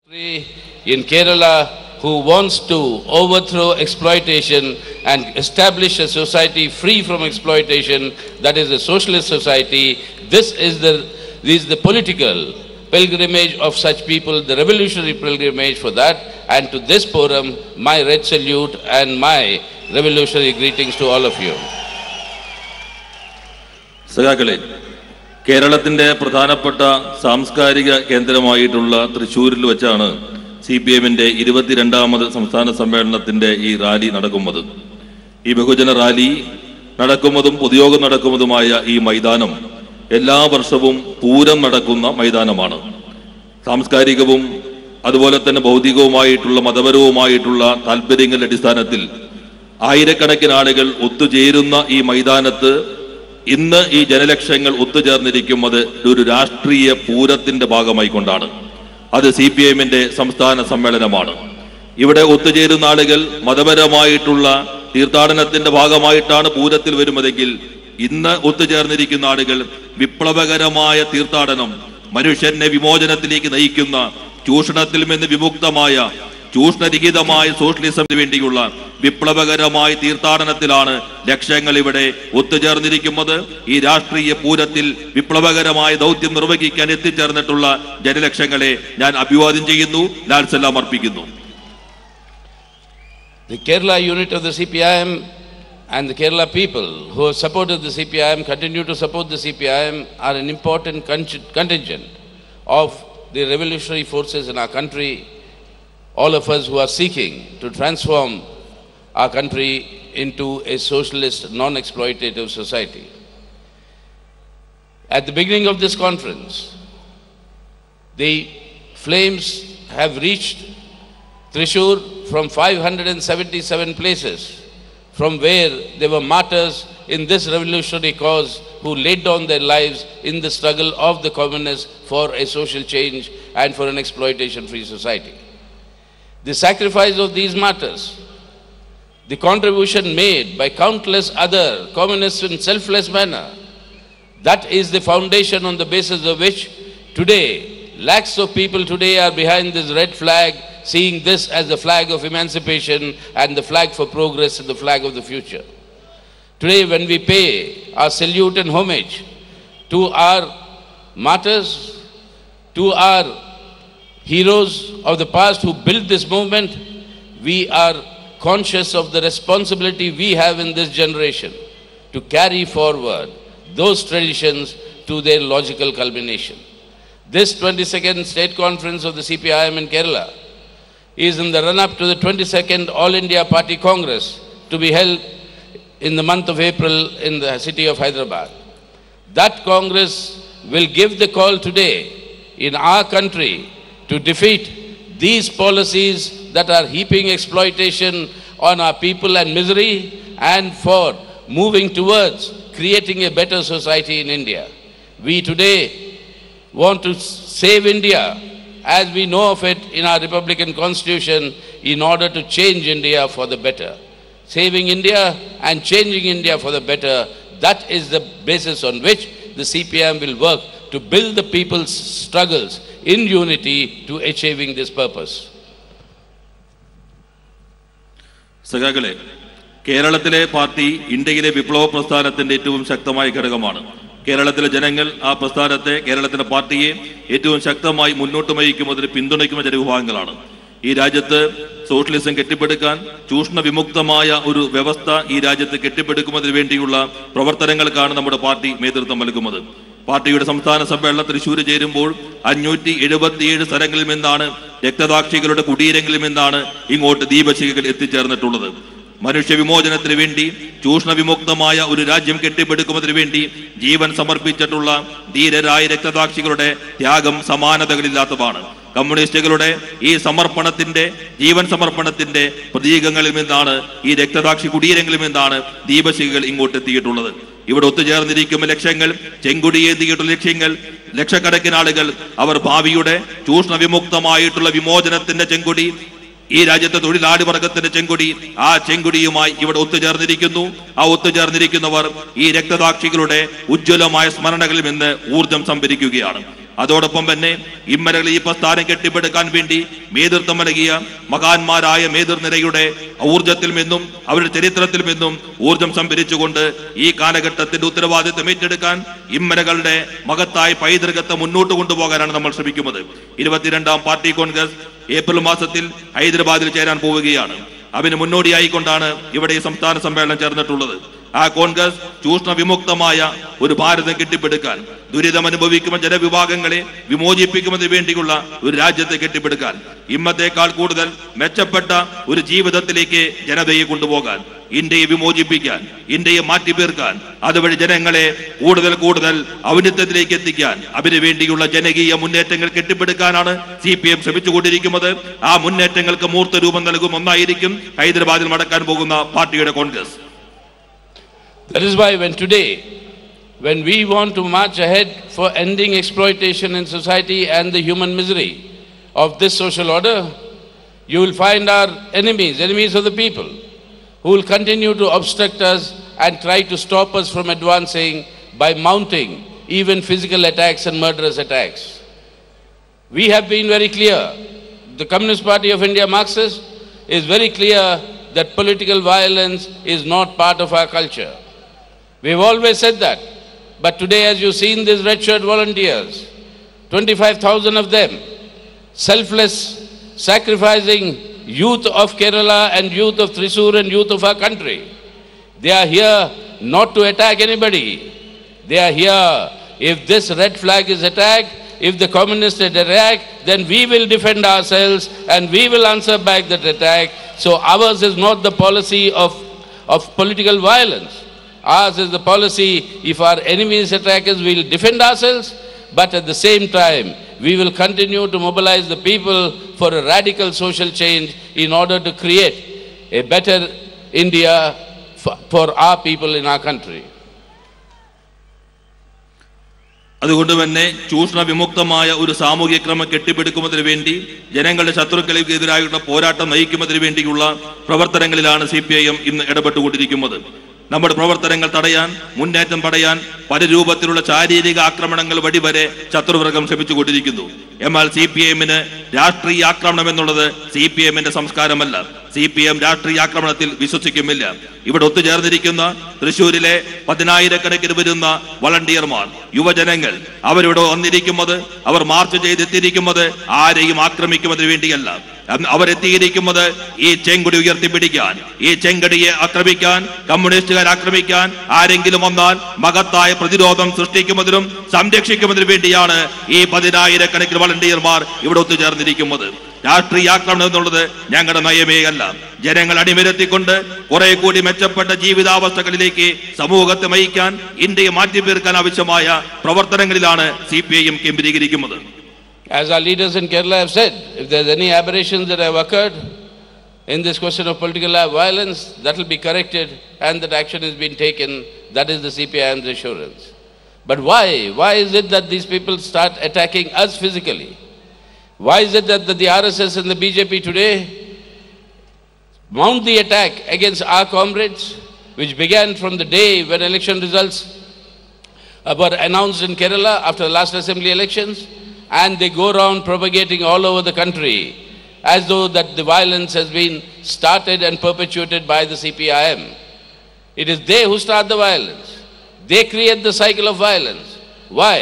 In Kerala who wants to overthrow exploitation and establish a society free from exploitation, that is a socialist society. This is the political pilgrimage of such people, the revolutionary pilgrimage for that. And to this forum, my red salute and my revolutionary greetings to all of you. Sagakale. കേരളത്തിന്റെ പ്രധാനപ്പെട്ട സാംസ്കാരിക കേന്ദ്രമായിട്ടുള്ള തൃശ്ശൂരിൽ വെച്ചാണ് CPIMന്റെ 22ാമത് സംസ്ഥാന സമ്മേളനത്തിന്റെ ഈ rally നടക്കുന്നത്. ഈ ബഹുജന റാലി നടക്കുന്നതും പൊതുയോഗം നടക്കുന്നതുമായ ഈ മൈതാനം എല്ലാ വർഷവും പൂരം നടക്കുന്ന മൈതാനമാണ്. സാംസ്കാരികവും അതുപോലെ തന്നെ ഭൗതികവുമായിട്ടുള്ള മതപരവുമായിട്ടുള്ള താല്പര്യങ്ങളുടെ അടിസ്ഥാനത്തിൽ ആയിരക്കണക്കിന് ആളുകൾ ഒത്തുചേരുന്ന ഈ മൈതാനത്ത് ഇന്ന് ഈ ജനലക്ഷങ്ങൾ ഒത്തുചേർന്നിരിക്കുന്നത് ഒരു രാഷ്ട്രീയ പൂരത്തിന്റെ ഭാഗമായിക്കൊണ്ടാണ്. അത് CPIMന്റെ സംസ്ഥാന സമ്മേളനമാണ്. ഇവിടെ ഒത്തുചേരുന്ന ആളുകൾ മതപരമായിട്ടുള്ള തീർത്ഥാടനത്തിന്റെ ഭാഗമായിട്ടാണ് പൂരത്തിൽ വരുന്നതെങ്കിൽ ഇന്ന് ഒത്തുചേർന്നിരിക്കുന്ന ആളുകൾ വിപ്ലവകരമായ തീർത്ഥാടനം, മനുഷ്യനെ വിമോചനത്തിലേക്ക് നയിക്കുന്ന ചൂഷണത്തിൽ നിന്ന് വിമുക്തമായ ചൂഷണരഹിതമായ സോഷ്യലിസത്തിന് വേണ്ടിയുള്ള വിപ്ലവകരമായ തീർത്ഥാടനത്തിലാണ് ലക്ഷങ്ങൾ ഇവിടെ ഒത്തുചേർന്നിരിക്കുന്നത്. ഈ രാഷ്ട്രീയ പൂരത്തിൽ വിപ്ലവകരമായ ദൗത്യം നിർവഹിക്കാൻ എത്തിച്ചേർന്നിട്ടുള്ള ജനലക്ഷങ്ങളെ ഞാൻ അഭിവാദ്യം ചെയ്യുന്നു, ലാൽ സലാം അർപ്പിക്കുന്നു. The Kerala unit of the CPIM and the Kerala people who have supported the CPIM, continue to support the CPIM, are an important contingent of the revolutionary forces in our country. All of us who are seeking to transform our country into a socialist, non-exploitative society. At the beginning of this conference, the flames have reached Thrissur from 577 places, from where there were martyrs in this revolutionary cause who laid down their lives in the struggle of the communists for a social change and for an exploitation-free society. The sacrifice of these martyrs, the contribution made by countless other communists in selfless manner, that is the foundation on the basis of which today, lakhs of people today are behind this red flag, seeing this as the flag of emancipation and the flag for progress and the flag of the future. Today, when we pay our salute and homage to our martyrs, to our heroes of the past who built this movement, we are conscious of the responsibility we have in this generation to carry forward those traditions to their logical culmination. This 22nd State Conference of the CPIM in Kerala is in the run-up to the 22nd All India Party Congress to be held in the month of April in the city of Hyderabad. That Congress will give the call today in our country to defeat these policies that are heaping exploitation on our people and misery, and for moving towards creating a better society in India. We today want to save India as we know of it in our Republican Constitution in order to change India for the better. Saving India and changing India for the better, that is the basis on which the CPIM will work to build the people's struggles in unity to achieving this purpose. സഖാക്കളെ, കേരളത്തിലെ party ഇന്ത്യയിലെ വിപ്ലവ പ്രസ്ഥാനത്തിന്റെ ഏറ്റവും ശക്തമായ ഘടകമാണ്. കേരളത്തിലെ ജനങ്ങൾ ആ പ്രസ്ഥാനത്തെ, കേരളത്തിലെ പാർട്ടിയെ ഏറ്റവും ശക്തമായി മുന്നോട്ട് നയിക്കുന്നതിന് പിന്തുണയ്ക്കുന്ന ജനവിഭാഗങ്ങളാണ്. ഈ രാജ്യത്ത് സോഷ്യലിസം കെട്ടിപ്പടുക്കാൻ, ചൂഷണ വിമുക്തമായ ഒരു വ്യവസ്ഥ ഈ രാജ്യത്ത് കെട്ടിപ്പടുക്കുന്നതിന് വേണ്ടിയുള്ള പ്രവർത്തനങ്ങൾക്കാണ് നമ്മുടെ പാർട്ടി നേതൃത്വം നൽകുന്നത്. പാർട്ടിയുടെ സംസ്ഥാന സമ്മേളനം തൃശ്ശൂർ ചേരുമ്പോൾ 577 സ്ഥലങ്ങളിൽ നിന്നാണ്, രക്തസാക്ഷികളുടെ കുടീരങ്ങളിൽ നിന്നാണ് ഇങ്ങോട്ട് ദീപശിഖകൾ എത്തിച്ചേർന്നിട്ടുള്ളത്. മനുഷ്യ വിമോചനത്തിന് വേണ്ടി, ചൂഷണ വിമുക്തമായ ഒരു രാജ്യം കെട്ടിപ്പടുക്കുന്നതിന് വേണ്ടി ജീവൻ സമർപ്പിച്ചിട്ടുള്ള ധീരരായ രക്തസാക്ഷികളുടെ ത്യാഗം സമാനതകളില്ലാത്തതാണ്. കമ്മ്യൂണിസ്റ്റുകളുടെ ഈ സമർപ്പണത്തിന്റെ, ജീവൻ സമർപ്പണത്തിന്റെ പ്രതീകങ്ങളിൽ നിന്നാണ്, ഈ രക്തസാക്ഷി കുടീരങ്ങളിൽ നിന്നാണ് ദീപശിഖകൾ ഇങ്ങോട്ട് എത്തിയിട്ടുള്ളത്. ഇവിടെ ഒത്തുചേർന്നിരിക്കുന്ന ലക്ഷങ്ങൾ, ചെങ്കൊടിയേന്തിയിട്ടുള്ള ലക്ഷക്കണക്കിന് ആളുകൾ, അവർ ഭാവിയുടെ ചൂഷണ വിമുക്തമായിട്ടുള്ള വിമോചനത്തിന്റെ ചെങ്കൊടി ഈ രാജ്യത്തെ തൊഴിലാളി വർഗത്തിന്റെ ചെങ്കൊടി ആ ചെങ്കൊടിയുമായി ഇവിടെ ഒത്തുചേർന്നിരിക്കുന്നു. ആ ഒത്തുചേർന്നിരിക്കുന്നവർ ഈ രക്തസാക്ഷികളുടെ ഉജ്ജ്വലമായ സ്മരണകളിൽ നിന്ന് ഊർജം സംഭരിക്കുകയാണ്. അതോടൊപ്പം തന്നെ ഇമ്മരകൾ ഈ പ്രസ്ഥാനം കെട്ടിപ്പടുക്കാൻ വേണ്ടി നേതൃത്വം നൽകിയ മഹാന്മാരായ നേതൃനിരയുടെ ഊർജത്തിൽ നിന്നും അവരുടെ ചരിത്രത്തിൽ നിന്നും ഊർജം സംഭരിച്ചുകൊണ്ട് ഈ കാലഘട്ടത്തിന്റെ ഉത്തരവാദിത്വം ഏറ്റെടുക്കാൻ ഇമ്മരകളുടെ മഹത്തായ പൈതൃകത്തെ മുന്നോട്ട് കൊണ്ടുപോകാനാണ് നമ്മൾ ശ്രമിക്കുന്നത്. 22ാം പാർട്ടി കോൺഗ്രസ് ഏപ്രിൽ മാസത്തിൽ ഹൈദരാബാദിൽ ചേരാൻ പോവുകയാണ്. അതിന് മുന്നോടിയായിക്കൊണ്ടാണ് ഇവിടെ ഈ സംസ്ഥാന സമ്മേളനം ചേർന്നിട്ടുള്ളത്. ആ കോൺഗ്രസ് ചൂഷണ വിമുക്തമായ ഒരു ഭാരതം കെട്ടിപ്പടുക്കാൻ, ദുരിതമനുഭവിക്കുന്ന ജനവിഭാഗങ്ങളെ വിമോചിപ്പിക്കുന്നതിന് വേണ്ടിയുള്ള ഒരു രാജ്യത്തെ കെട്ടിപ്പടുക്കാൻ, ഇമ്മത്തേക്കാൾ കൂടുതൽ മെച്ചപ്പെട്ട ഒരു ജീവിതത്തിലേക്ക് ജനതയെ കൊണ്ടുപോകാൻ, ഇന്ത്യയെ വിമോചിപ്പിക്കാൻ, ഇന്ത്യയെ മാറ്റിത്തീർക്കാൻ, അതുവഴി ജനങ്ങളെ കൂടുതൽ കൂടുതൽ ഔന്നത്യത്തിലേക്ക് എത്തിക്കാൻ, അതിനു വേണ്ടിയുള്ള ജനകീയ മുന്നേറ്റങ്ങൾ കെട്ടിപ്പടുക്കാനാണ് CPIM ശ്രമിച്ചുകൊണ്ടിരിക്കുന്നത്. ആ മുന്നേറ്റങ്ങൾക്ക് മൂർത്തരൂപം നൽകും ഒന്നായിരിക്കും ഹൈദരാബാദിൽ നടക്കാൻ പോകുന്ന പാർട്ടിയുടെ Congress. That is why when we want to march ahead for ending exploitation in society and the human misery of this social order, you will find our enemies of the people, who will continue to obstruct us and try to stop us from advancing by mounting even physical attacks and murderous attacks. We have been very clear. The Communist Party of India, Marxist, is very clear that political violence is not part of our culture. We have always said that. But today, as you've seen these red shirt volunteers, 25,000 of them, selfless, sacrificing youth of Kerala and youth of Thrissur and youth of our country. They are here not to attack anybody. They are here. If this red flag is attacked, if the communists attack, then we will defend ourselves and we will answer back that attack. So ours is not the policy of political violence. Ours is the policy, if our enemies attack us, we will defend ourselves, but at the same time, we will continue to mobilize the people for a radical social change in order to create a better India for our people in our country. അതുകൊണ്ട് തന്നെ ചൂഷണ വിമുക്തമായ ഒരു സാമൂഹിക ക്രമം കെട്ടിപ്പടുക്കുന്നതിന് വേണ്ടി ജനങ്ങളുടെ ശത്രുക്കൾക്കെതിരായുള്ള പോരാട്ടം നയിക്കുന്നതിന് വേണ്ടിയുള്ള പ്രവർത്തനങ്ങളിലാണ് CPIM ഇന്ന് ഇടപെട്ടുകൊണ്ടിരിക്കുന്നത്. നമ്മുടെ പ്രവർത്തനങ്ങൾ തടയാൻ, മുന്നേറ്റം തടയാൻ പല രൂപത്തിലുള്ള ശാരീരിക ആക്രമണങ്ങൾ വഴി വരെ ശത്രുവർഗം ശ്രമിച്ചുകൊണ്ടിരിക്കുന്നു. എന്നാൽ CPIMന് രാഷ്ട്രീയ ആക്രമണം എന്നുള്ളത് CPIMന്റെ സംസ്കാരമല്ല. CPIM രാഷ്ട്രീയ ആക്രമണത്തിൽ വിശ്വസിക്കുന്നില്ല. ഇവിടെ ഒത്തുചേർന്നിരിക്കുന്ന തൃശ്ശൂരിലെ 10,000-കണക്കിന് വരുന്ന വളണ്ടിയർമാർ, യുവജനങ്ങൾ, അവരിവിടെ വന്നിരിക്കുന്നത്, അവർ മാർച്ച് ചെയ്തെത്തിയിരിക്കുന്നത് ആരെയും ആക്രമിക്കുന്നതിന് വേണ്ടിയല്ല. അവരെത്തിയിരിക്കുന്നത് ഈ ചെങ്കൊടി ഉയർത്തിപ്പിടിക്കാൻ, ഈ ചെങ്കടിയെ ആക്രമിക്കാൻ, കമ്മ്യൂണിസ്റ്റുകാർ ആക്രമിക്കാൻ ആരെങ്കിലും വന്നാൽ മഹത്തായ പ്രതിരോധം സൃഷ്ടിക്കുന്നതിനും സംരക്ഷിക്കുന്നതിനും വേണ്ടിയാണ് ഈ 10,000-കണക്കിന് വളണ്ടിയർമാർ ഇവിടെ ഒത്തുചേർന്നിരിക്കുന്നത്. രാഷ്ട്രീയ ആക്രമണം എന്നുള്ളത് ഞങ്ങളുടെ നയമേ അല്ല. ജനങ്ങൾ അണിനിരത്തിക്കൊണ്ട് കുറെ കൂടി മെച്ചപ്പെട്ട ജീവിതാവസ്ഥകളിലേക്ക് സമൂഹത്തെ നയിക്കാൻ, ഇന്ത്യയെ മാറ്റിത്തീർക്കാൻ ആവശ്യമായ പ്രവർത്തനങ്ങളിലാണ് CPIM കേന്ദ്രീകരിക്കുന്നത്. As our leaders in Kerala have said, if there's any aberrations that have occurred in this question of political violence, that will be corrected and that action has been taken. That is the CPIM's assurance. But why? Why is it that these people start attacking us physically? Why is it that the RSS and the BJP today mount the attack against our comrades, which began from the day when election results were announced in Kerala after the last assembly elections? And they go around propagating all over the country as though that the violence has been started and perpetuated by the CPIM. It is they who start the violence. They create the cycle of violence. Why?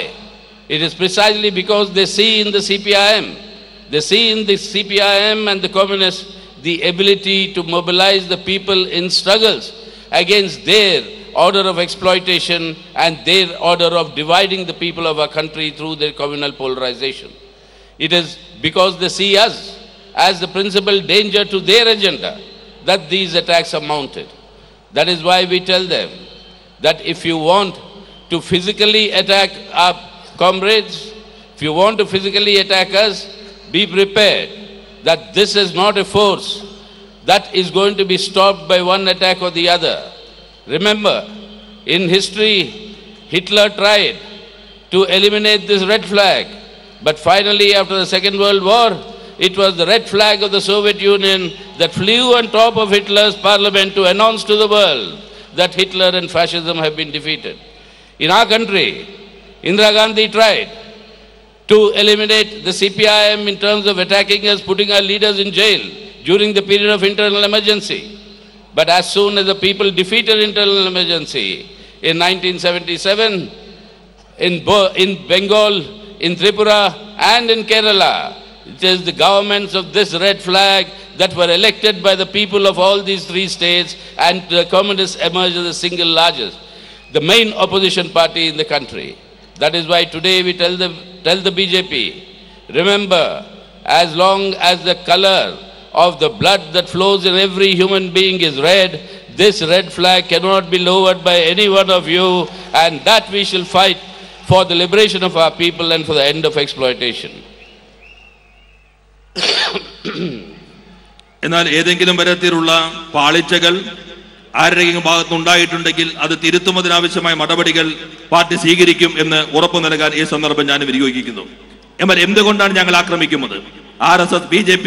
It is precisely because they see in the CPIM, and the communists the ability to mobilize the people in struggles against their order of exploitation and their order of dividing the people of our country through their communal polarization. It is because they see us as the principal danger to their agenda that these attacks are mounted. That is why we tell them that if you want to physically attack our comrades, if you want to physically attack us, be prepared that this is not a force that is going to be stopped by one attack or the other. Remember, in history, Hitler tried to eliminate this red flag, but finally after the Second World War, It was the red flag of the Soviet Union that flew on top of Hitler's parliament to announce to the world that Hitler and fascism have been defeated. In our country, Indira Gandhi tried to eliminate the CPIM in terms of attacking us, putting our leaders in jail during the period of internal emergency. But as soon as the people defeated internal emergency in 1977, in Bengal, in Tripura and in Kerala, it is the governments of this red flag that were elected by the people of all these three states, and the communists emerged as the single largest, the main opposition party in the country. That is why today we tell the BJP, remember, as long as the color of the blood that flows in every human being is red, this red flag cannot be lowered by any one of you, and that we shall fight for the liberation of our people and for the end of exploitation. എന്നാൽ ഏതെങ്കിലും തരത്തിലുള്ള പാളിച്ചകൾ ആരുടെയും ഭാഗത്തുണ്ടായിട്ടുണ്ടെങ്കിൽ അത് തിരുത്തുന്നതിനാവശ്യമായ നടപടികൾ party സ്വീകരിക്കും എന്ന് ഉറപ്പു നൽകാൻ ഈ സന്ദർഭം ഞാൻ വിനിയോഗിക്കുന്നു. എന്നാൽ എന്തുകൊണ്ടാണ് ഞങ്ങൾ ആക്രമിക്കുന്നത്? RSS BJP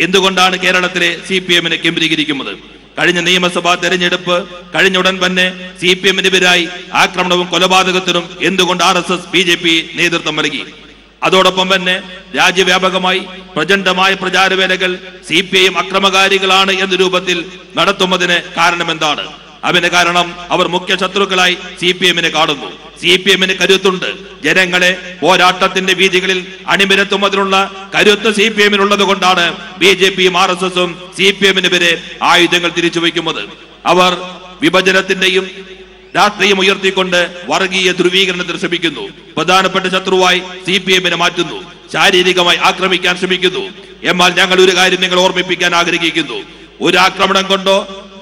എന്തുകൊണ്ടാണ് കേരളത്തിലെ CPIM-നെ കേന്ദ്രീകരിക്കുന്നത്? കഴിഞ്ഞ നിയമസഭാ തെരഞ്ഞെടുപ്പ് കഴിഞ്ഞ ഉടൻ തന്നെ CPIM-നെതിരായി ആക്രമണവും കൊലപാതകത്തിനും എന്തുകൊണ്ട് RSS BJP നേതൃത്വം നൽകി? അതോടൊപ്പം തന്നെ രാജ്യവ്യാപകമായി പ്രചണ്ഡമായ പ്രചാരവേലകൾ CPIM അക്രമകാരികളാണ് എന്ന രൂപത്തിൽ നടത്തുന്നതിന് കാരണം എന്താണ്? അതിന് കാരണം അവർ മുഖ്യ ശത്രുക്കളായി CPIM-നെ കാണുന്നു. CPIM-ന് കരുത്തുണ്ട്. ജനങ്ങളെ പോരാട്ടത്തിന്റെ വീതികളിൽ അണിനിരത്തുന്നതിനുള്ള കരുത്ത് CPIM-നുള്ളത് കൊണ്ടാണ് BJP-യും RSS-ഉം CPIM-നെതിരെ ആയുധങ്ങൾ തിരിച്ചു വയ്ക്കുന്നത്. അവർ വിഭജനത്തിന്റെയും രാഷ്ട്രീയം ഉയർത്തിക്കൊണ്ട് വർഗീയ ധ്രുവീകരണത്തിന് ശ്രമിക്കുന്നു. പ്രധാനപ്പെട്ട ശത്രുവായി CPIM-നെ മാറ്റുന്നു. ശാരീരികമായി ആക്രമിക്കാൻ ശ്രമിക്കുന്നു. എന്നാൽ ഞങ്ങൾ ഒരു കാര്യം നിങ്ങൾ ഓർമ്മിപ്പിക്കാൻ ആഗ്രഹിക്കുന്നു. ഒരു ആക്രമണം കൊണ്ടോ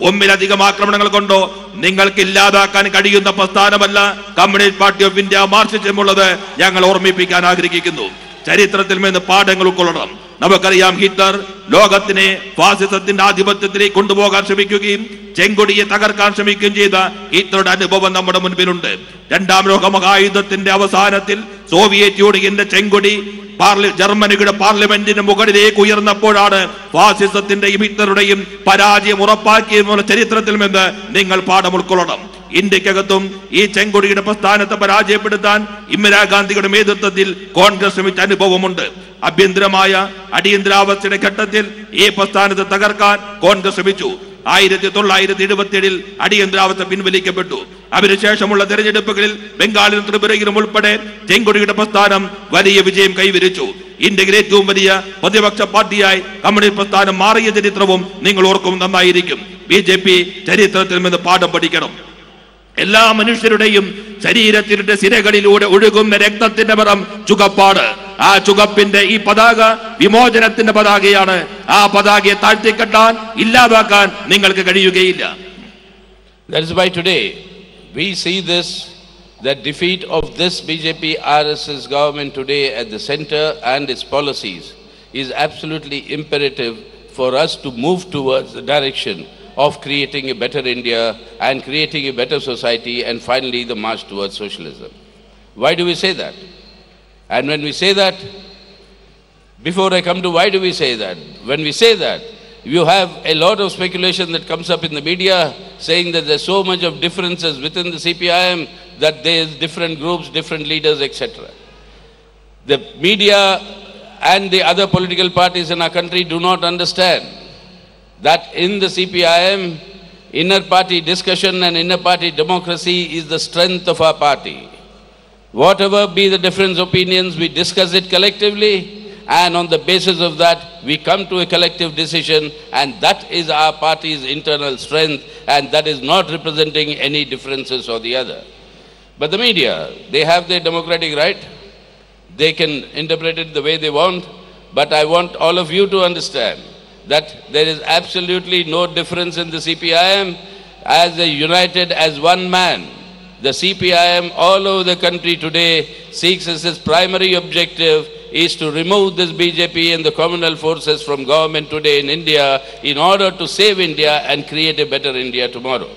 ഒന്നിലധികം ആക്രമണങ്ങൾ കൊണ്ടോ നിങ്ങൾക്ക് ഇല്ലാതാക്കാൻ കഴിയുന്ന പ്രസ്ഥാനമല്ല കമ്മ്യൂണിസ്റ്റ് പാർട്ടി ഓഫ് ഇന്ത്യ മാർക്സിസമുള്ളത് ഞങ്ങൾ ഓർമ്മിപ്പിക്കാൻ ആഗ്രഹിക്കുന്നു. ചരിത്രത്തിൽ നിന്ന് പാഠങ്ങൾ ഉൾക്കൊള്ളണം. നമുക്കറിയാം, ഹിറ്റ്ലർ ലോകത്തിനെ ഫാസിസത്തിന്റെ ആധിപത്യത്തിലേക്ക് കൊണ്ടുപോകാൻ ശ്രമിക്കുകയും ചെങ്കൊടിയെ തകർക്കാൻ ശ്രമിക്കുകയും ചെയ്ത ഹിറ്റ്ലറുടെ അനുഭവം നമ്മുടെ മുൻപിലുണ്ട്. രണ്ടാം ലോക മഹായുദ്ധത്തിന്റെ അവസാനത്തിൽ സോവിയറ്റ് യൂണിയന്റെ ചെങ്കൊടി ജർമ്മനിയുടെ പാർലമെന്റിന് മുകളിലേക്ക് ഉയർന്നപ്പോഴാണ് ഫാസിസത്തിന്റെയും ഹിറ്റ്ലറുടെയും പരാജയം ഉറപ്പാക്കിയെന്നുള്ള ചരിത്രത്തിൽ നിന്ന് നിങ്ങൾ പാഠം ഉൾക്കൊള്ളണം. ഇന്ത്യക്കകത്തും ഈ ചെങ്കൊടിയുടെ പ്രസ്ഥാനത്തെ പരാജയപ്പെടുത്താൻ ഇന്ദിരാഗാന്ധിയുടെ നേതൃത്വത്തിൽ കോൺഗ്രസ് ശ്രമിച്ച അനുഭവമുണ്ട്. ആഭ്യന്തരമായ അടിയന്തരാവസ്ഥയുടെ ഘട്ടത്തിൽ ഈ പ്രസ്ഥാനത്തെ തകർക്കാൻ കോൺഗ്രസ് ശ്രമിച്ചു. 1977 അടിയന്തരാവസ്ഥ പിൻവലിക്കപ്പെട്ടു. അതിനുശേഷമുള്ള തെരഞ്ഞെടുപ്പുകളിൽ ബംഗാളിലും ത്രിപുരയിലും ഉൾപ്പെടെ ചെങ്കൊടിയുടെ പ്രസ്ഥാനം വലിയ വിജയം കൈവരിച്ചു. ഇന്ത്യയിലെ ഏറ്റവും വലിയ പ്രതിപക്ഷ പാർട്ടിയായി കമ്മ്യൂണിസ്റ്റ് പ്രസ്ഥാനം മാറിയ ചരിത്രവും നിങ്ങൾ ഓർക്കും നന്നായിരിക്കും. BJP ചരിത്രത്തിൽ നിന്ന് പാഠം പഠിക്കണം. എല്ലാ മനുഷ്യരുടെയും ശരീരത്തിന്റെ സിരകളിലൂടെ ഒഴുകുന്ന രക്തത്തിന്റെ നിറം ചുവപ്പാണ്. ആ ചുവപ്പിന്റെ ഈ പതാക വിമോചനത്തിന്റെ പതാകയാണ്. ആ പതാകയെ താഴ്ത്തിക്കെട്ടാൻ, ഇല്ലാതാക്കാൻ നിങ്ങൾക്ക് കഴിയുകയില്ല. That is why today we see this, the defeat of this BJP RSS government today at the center and its policies is absolutely imperative for us to move towards the direction of creating a better India and creating a better society, and finally the march towards socialism. Why do we say that? And when we say that, before I come to why do we say that, when we say that, you have a lot of speculation that comes up in the media saying that there's so much of differences within the CPIM, that there's different groups, different leaders, etc. The media and the other political parties in our country do not understand that in the CPIM, inner party discussion and inner party democracy is the strength of our party. Whatever be the different opinions, we discuss it collectively, and on the basis of that, we come to a collective decision, and that is our party's internal strength, and that is not representing any differences or the other. But the media, they have their democratic right. They can interpret it the way they want, but I want all of you to understand that there is absolutely no difference in the CPIM. As they united as one man, the CPIM all over the country today seeks as its primary objective is to remove this BJP and the communal forces from government today in India in order to save India and create a better India tomorrow.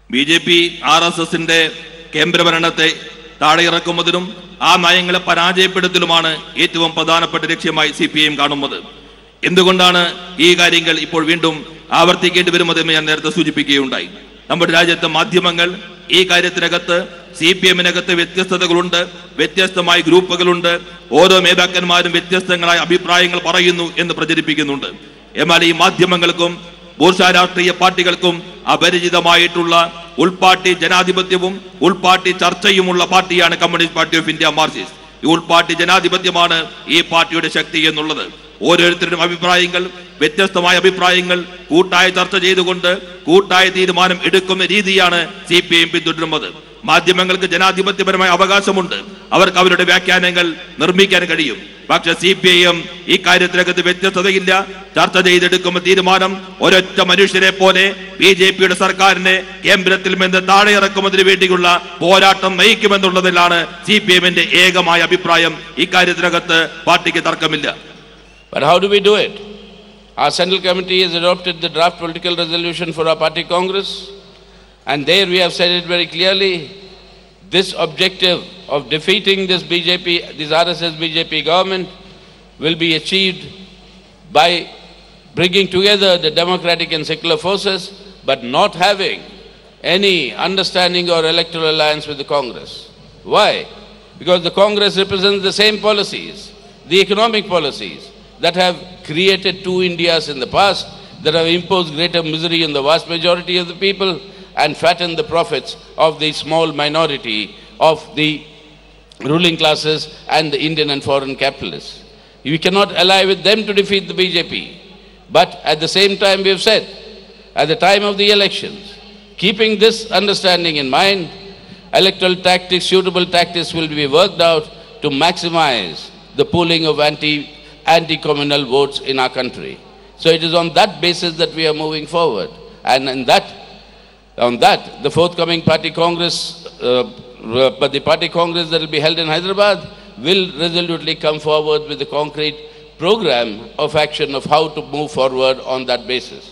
BJP RSS-ന്റെ കേന്ദ്രഭരണത്തെ താഴെ ഇറക്കുന്നതിനും ആ നയങ്ങളെ പരാജയപ്പെടുത്തലുമാണ് ഏറ്റവും പ്രധാനപ്പെട്ട ലക്ഷ്യമായി CPIM കാണുന്നത്. എന്തുകൊണ്ടാണ് ഈ കാര്യങ്ങൾ ഇപ്പോൾ വീണ്ടും ആവർത്തിക്കേണ്ടി വരുന്നതെന്ന് ഞാൻ നേരത്തെ സൂചിപ്പിക്കുകയുണ്ടായി. നമ്മുടെ രാജ്യത്തെ മാധ്യമങ്ങൾ ഈ കാര്യത്തിനകത്ത് CPIM-നകത്ത് വ്യത്യസ്തതകളുണ്ട്, വ്യത്യസ്തമായ ഗ്രൂപ്പുകളുണ്ട്, ഓരോ നേതാക്കന്മാരും വ്യത്യസ്തങ്ങളായ അഭിപ്രായങ്ങൾ പറയുന്നു എന്ന് പ്രചരിപ്പിക്കുന്നുണ്ട്. എന്നാൽ ഈ മാധ്യമങ്ങൾക്കും ബൂർഷ്വാ രാഷ്ട്രീയ പാർട്ടികൾക്കും അപരിചിതമായിട്ടുള്ള ഉൾപാർട്ടി ജനാധിപത്യവും ഉൾപാർട്ടി ചർച്ചയുമുള്ള പാർട്ടിയാണ് communist party of India Marxist. ഈ ഉൾപാർട്ടി ജനാധിപത്യമാണ് ഈ പാർട്ടിയുടെ ശക്തി എന്നുള്ളത്. ഓരോരുത്തരുടെയും അഭിപ്രായങ്ങൾ, വ്യത്യസ്തമായ അഭിപ്രായങ്ങൾ കൂട്ടായ ചർച്ച ചെയ്തുകൊണ്ട് കൂട്ടായ തീരുമാനം എടുക്കുന്ന രീതിയാണ് CPIM പിന്തുടരുന്നത്. മാധ്യമങ്ങൾക്ക് ജനാധിപത്യപരമായ അവകാശമുണ്ട്, അവർക്ക് അവരുടെ വ്യാഖ്യാനങ്ങൾ നിർമ്മിക്കാൻ കഴിയും. പക്ഷെ CPIM ഈ കാര്യത്തിനകത്ത് വ്യത്യസ്തതയില്ല. ചർച്ച ചെയ്തെടുക്കുന്ന തീരുമാനം ഒരൊറ്റ മനുഷ്യരെ പോലെ BJP-യുടെ സർക്കാരിനെ കേന്ദ്രത്തിൽ നിന്ന് താഴെ ഇറക്കുന്നതിന് വേണ്ടിയുള്ള പോരാട്ടം നയിക്കുമെന്നുള്ളതിലാണ് CPIM-ന്റെ ഏകമായ അഭിപ്രായം. ഇക്കാര്യത്തിനകത്ത് പാർട്ടിക്ക് തർക്കമില്ല. But how do we do it? Our Central Committee has adopted the draft political resolution for our party Congress, and there we have said it very clearly. This objective of defeating this RSS-BJP government will be achieved by bringing together the democratic and secular forces, but not having any understanding or electoral alliance with the Congress. Why? Because the Congress represents the same policies, the economic policies, that have created two Indias in the past, that have imposed greater misery on the vast majority of the people and fattened the profits of the small minority of the ruling classes and the Indian and foreign capitalists. We cannot ally with them to defeat the BJP. But at the same time, we have said, at the time of the elections, keeping this understanding in mind, electoral tactics, suitable tactics will be worked out to maximize the pooling of anti-communal votes in our country. So it is on that basis that we are moving forward. And on that, the forthcoming party congress, the party congress that will be held in Hyderabad will resolutely come forward with a concrete program of action of how to move forward on that basis.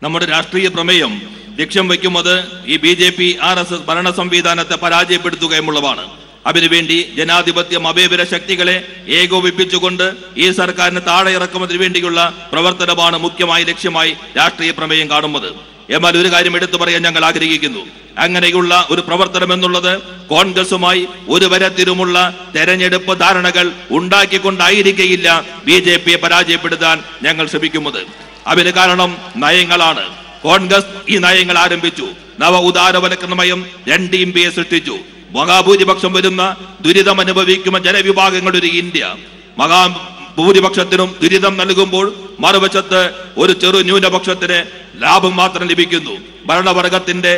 നമ്മുടെ രാഷ്ട്രീയ പ്രമേയം ലക്ഷ്യം വയ്ക്കുന്നത് ഈ BJP RSS ഭരണ സംവിധാനത്തെ പരാജയപ്പെടുത്തുക എന്നുള്ളതാണ്. അതിനുവേണ്ടി ജനാധിപത്യ മതേതര ശക്തികളെ ഏകോപിപ്പിച്ചുകൊണ്ട് ഈ സർക്കാരിനെ താഴെ ഇറക്കുന്നതിന് വേണ്ടിയുള്ള പ്രവർത്തനമാണ് മുഖ്യമായ ലക്ഷ്യമായി രാഷ്ട്രീയ പ്രമേയം കാണുന്നത്. എന്നാൽ ഒരു കാര്യം എടുത്തു പറയാൻ ഞങ്ങൾ ആഗ്രഹിക്കുന്നു. അങ്ങനെയുള്ള ഒരു പ്രവർത്തനം എന്നുള്ളത് കോൺഗ്രസുമായി ഒരു തരത്തിലുമുള്ള തെരഞ്ഞെടുപ്പ് ധാരണകൾ ഉണ്ടാക്കിക്കൊണ്ടായിരിക്കുകയില്ല BJP-യെ പരാജയപ്പെടുത്താൻ ഞങ്ങൾ ശ്രമിക്കുന്നത്. അതിന് കാരണം നയങ്ങളാണ്. കോൺഗ്രസ് ഈ നയങ്ങൾ ആരംഭിച്ചു. നവ ഉദാരവൽക്കരണ നയം 2 ഇന്ത്യയെ സൃഷ്ടിച്ചു. മഹാഭൂരിപക്ഷം വരുന്ന ദുരിതം അനുഭവിക്കുന്ന ജനവിഭാഗങ്ങളുടെ ഒരു ഇന്ത്യ. മഹാഭൂരിപക്ഷത്തിനും ദുരിതം നൽകുമ്പോൾ മറുവശത്ത് ഒരു ചെറു ന്യൂനപക്ഷത്തിന് ലാഭം മാത്രം ലഭിക്കുന്നു. ഭരണവർഗത്തിന്റെ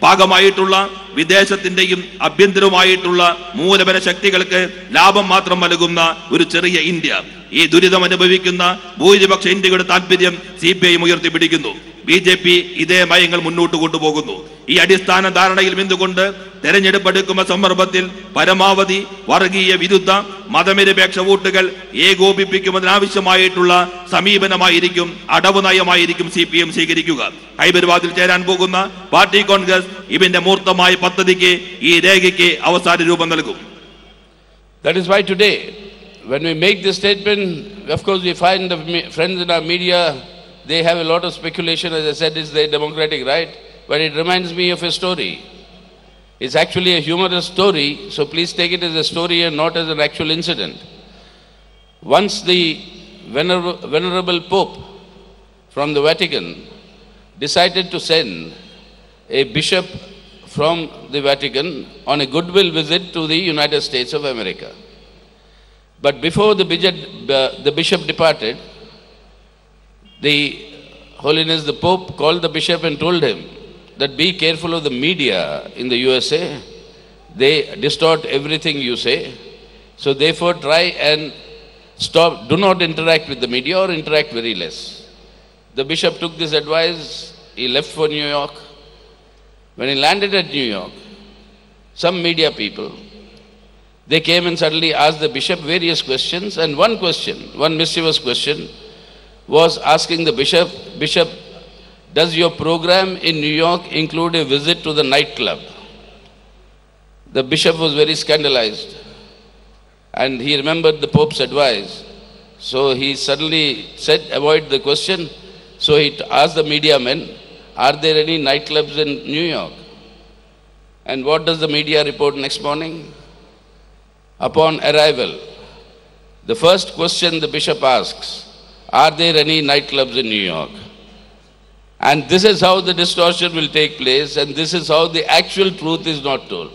ഭാഗമായിട്ടുള്ള വിദേശത്തിന്റെയും ആഭ്യന്തരവുമായിട്ടുള്ള മൂലധന ശക്തികൾക്ക് ലാഭം മാത്രം നൽകുന്ന ഒരു ചെറിയ ഇന്ത്യ. ഈ ദുരിതം അനുഭവിക്കുന്ന ഭൂരിപക്ഷ ഇന്ത്യയുടെ താല്പര്യം CPIM ഉയർത്തിപ്പിടിക്കുന്നു. BJP ഇതേ നയങ്ങൾ മുന്നോട്ട് കൊണ്ടുപോകുന്നു. ഈ അടിസ്ഥാന ധാരണയിൽ നിന്നുകൊണ്ട് തെരഞ്ഞെടുപ്പ് എടുക്കുന്ന സന്ദർഭത്തിൽ പരമാവധി വർഗീയ വിരുദ്ധ മതനിരപേക്ഷ വോട്ടുകൾ ഏകോപിപ്പിക്കുന്നതിനാവശ്യമായിട്ടുള്ള സമീപനമായിരിക്കും, അടവ് നയമായിരിക്കും CPIM സ്വീകരിക്കുക. ഹൈദരാബാദിൽ ചേരാൻ പോകുന്ന പാർട്ടി കോൺഗ്രസ് ഇതിന്റെ മൂർത്തമായ പദ്ധതിക്ക്, ഈ രേഖയ്ക്ക് അവസാന രൂപം നൽകും. That is why today, when we make this statement, of course we find the friends in our media, they have a lot of speculation. As I said, it's their democratic right, but it reminds me of a story. It's actually a humorous story, so please take it as a story and not as an actual incident. Once the venerable Pope from the Vatican decided to send a bishop from the Vatican on a goodwill visit to the United States of America. But before the bishop departed, the Holiness the Pope called the bishop and told him that be careful of the media in the USA. They distort everything you say. So therefore try and do not interact with the media or interact very less. The bishop took this advice. He left for New York. When he landed at New York, some media people, they came and suddenly asked the bishop various questions, and one mischievous question was asking the bishop, does your program in New York include a visit to the nightclub? The bishop was very scandalized, and he remembered the Pope's advice. So he suddenly said, avoid the question. So he asked the media men, are there any nightclubs in New York? And what does the media report next morning? Upon arrival, the first question the bishop asks, are there any nightclubs in New York? And this is how the distortion will take place, and this is how the actual truth is not told.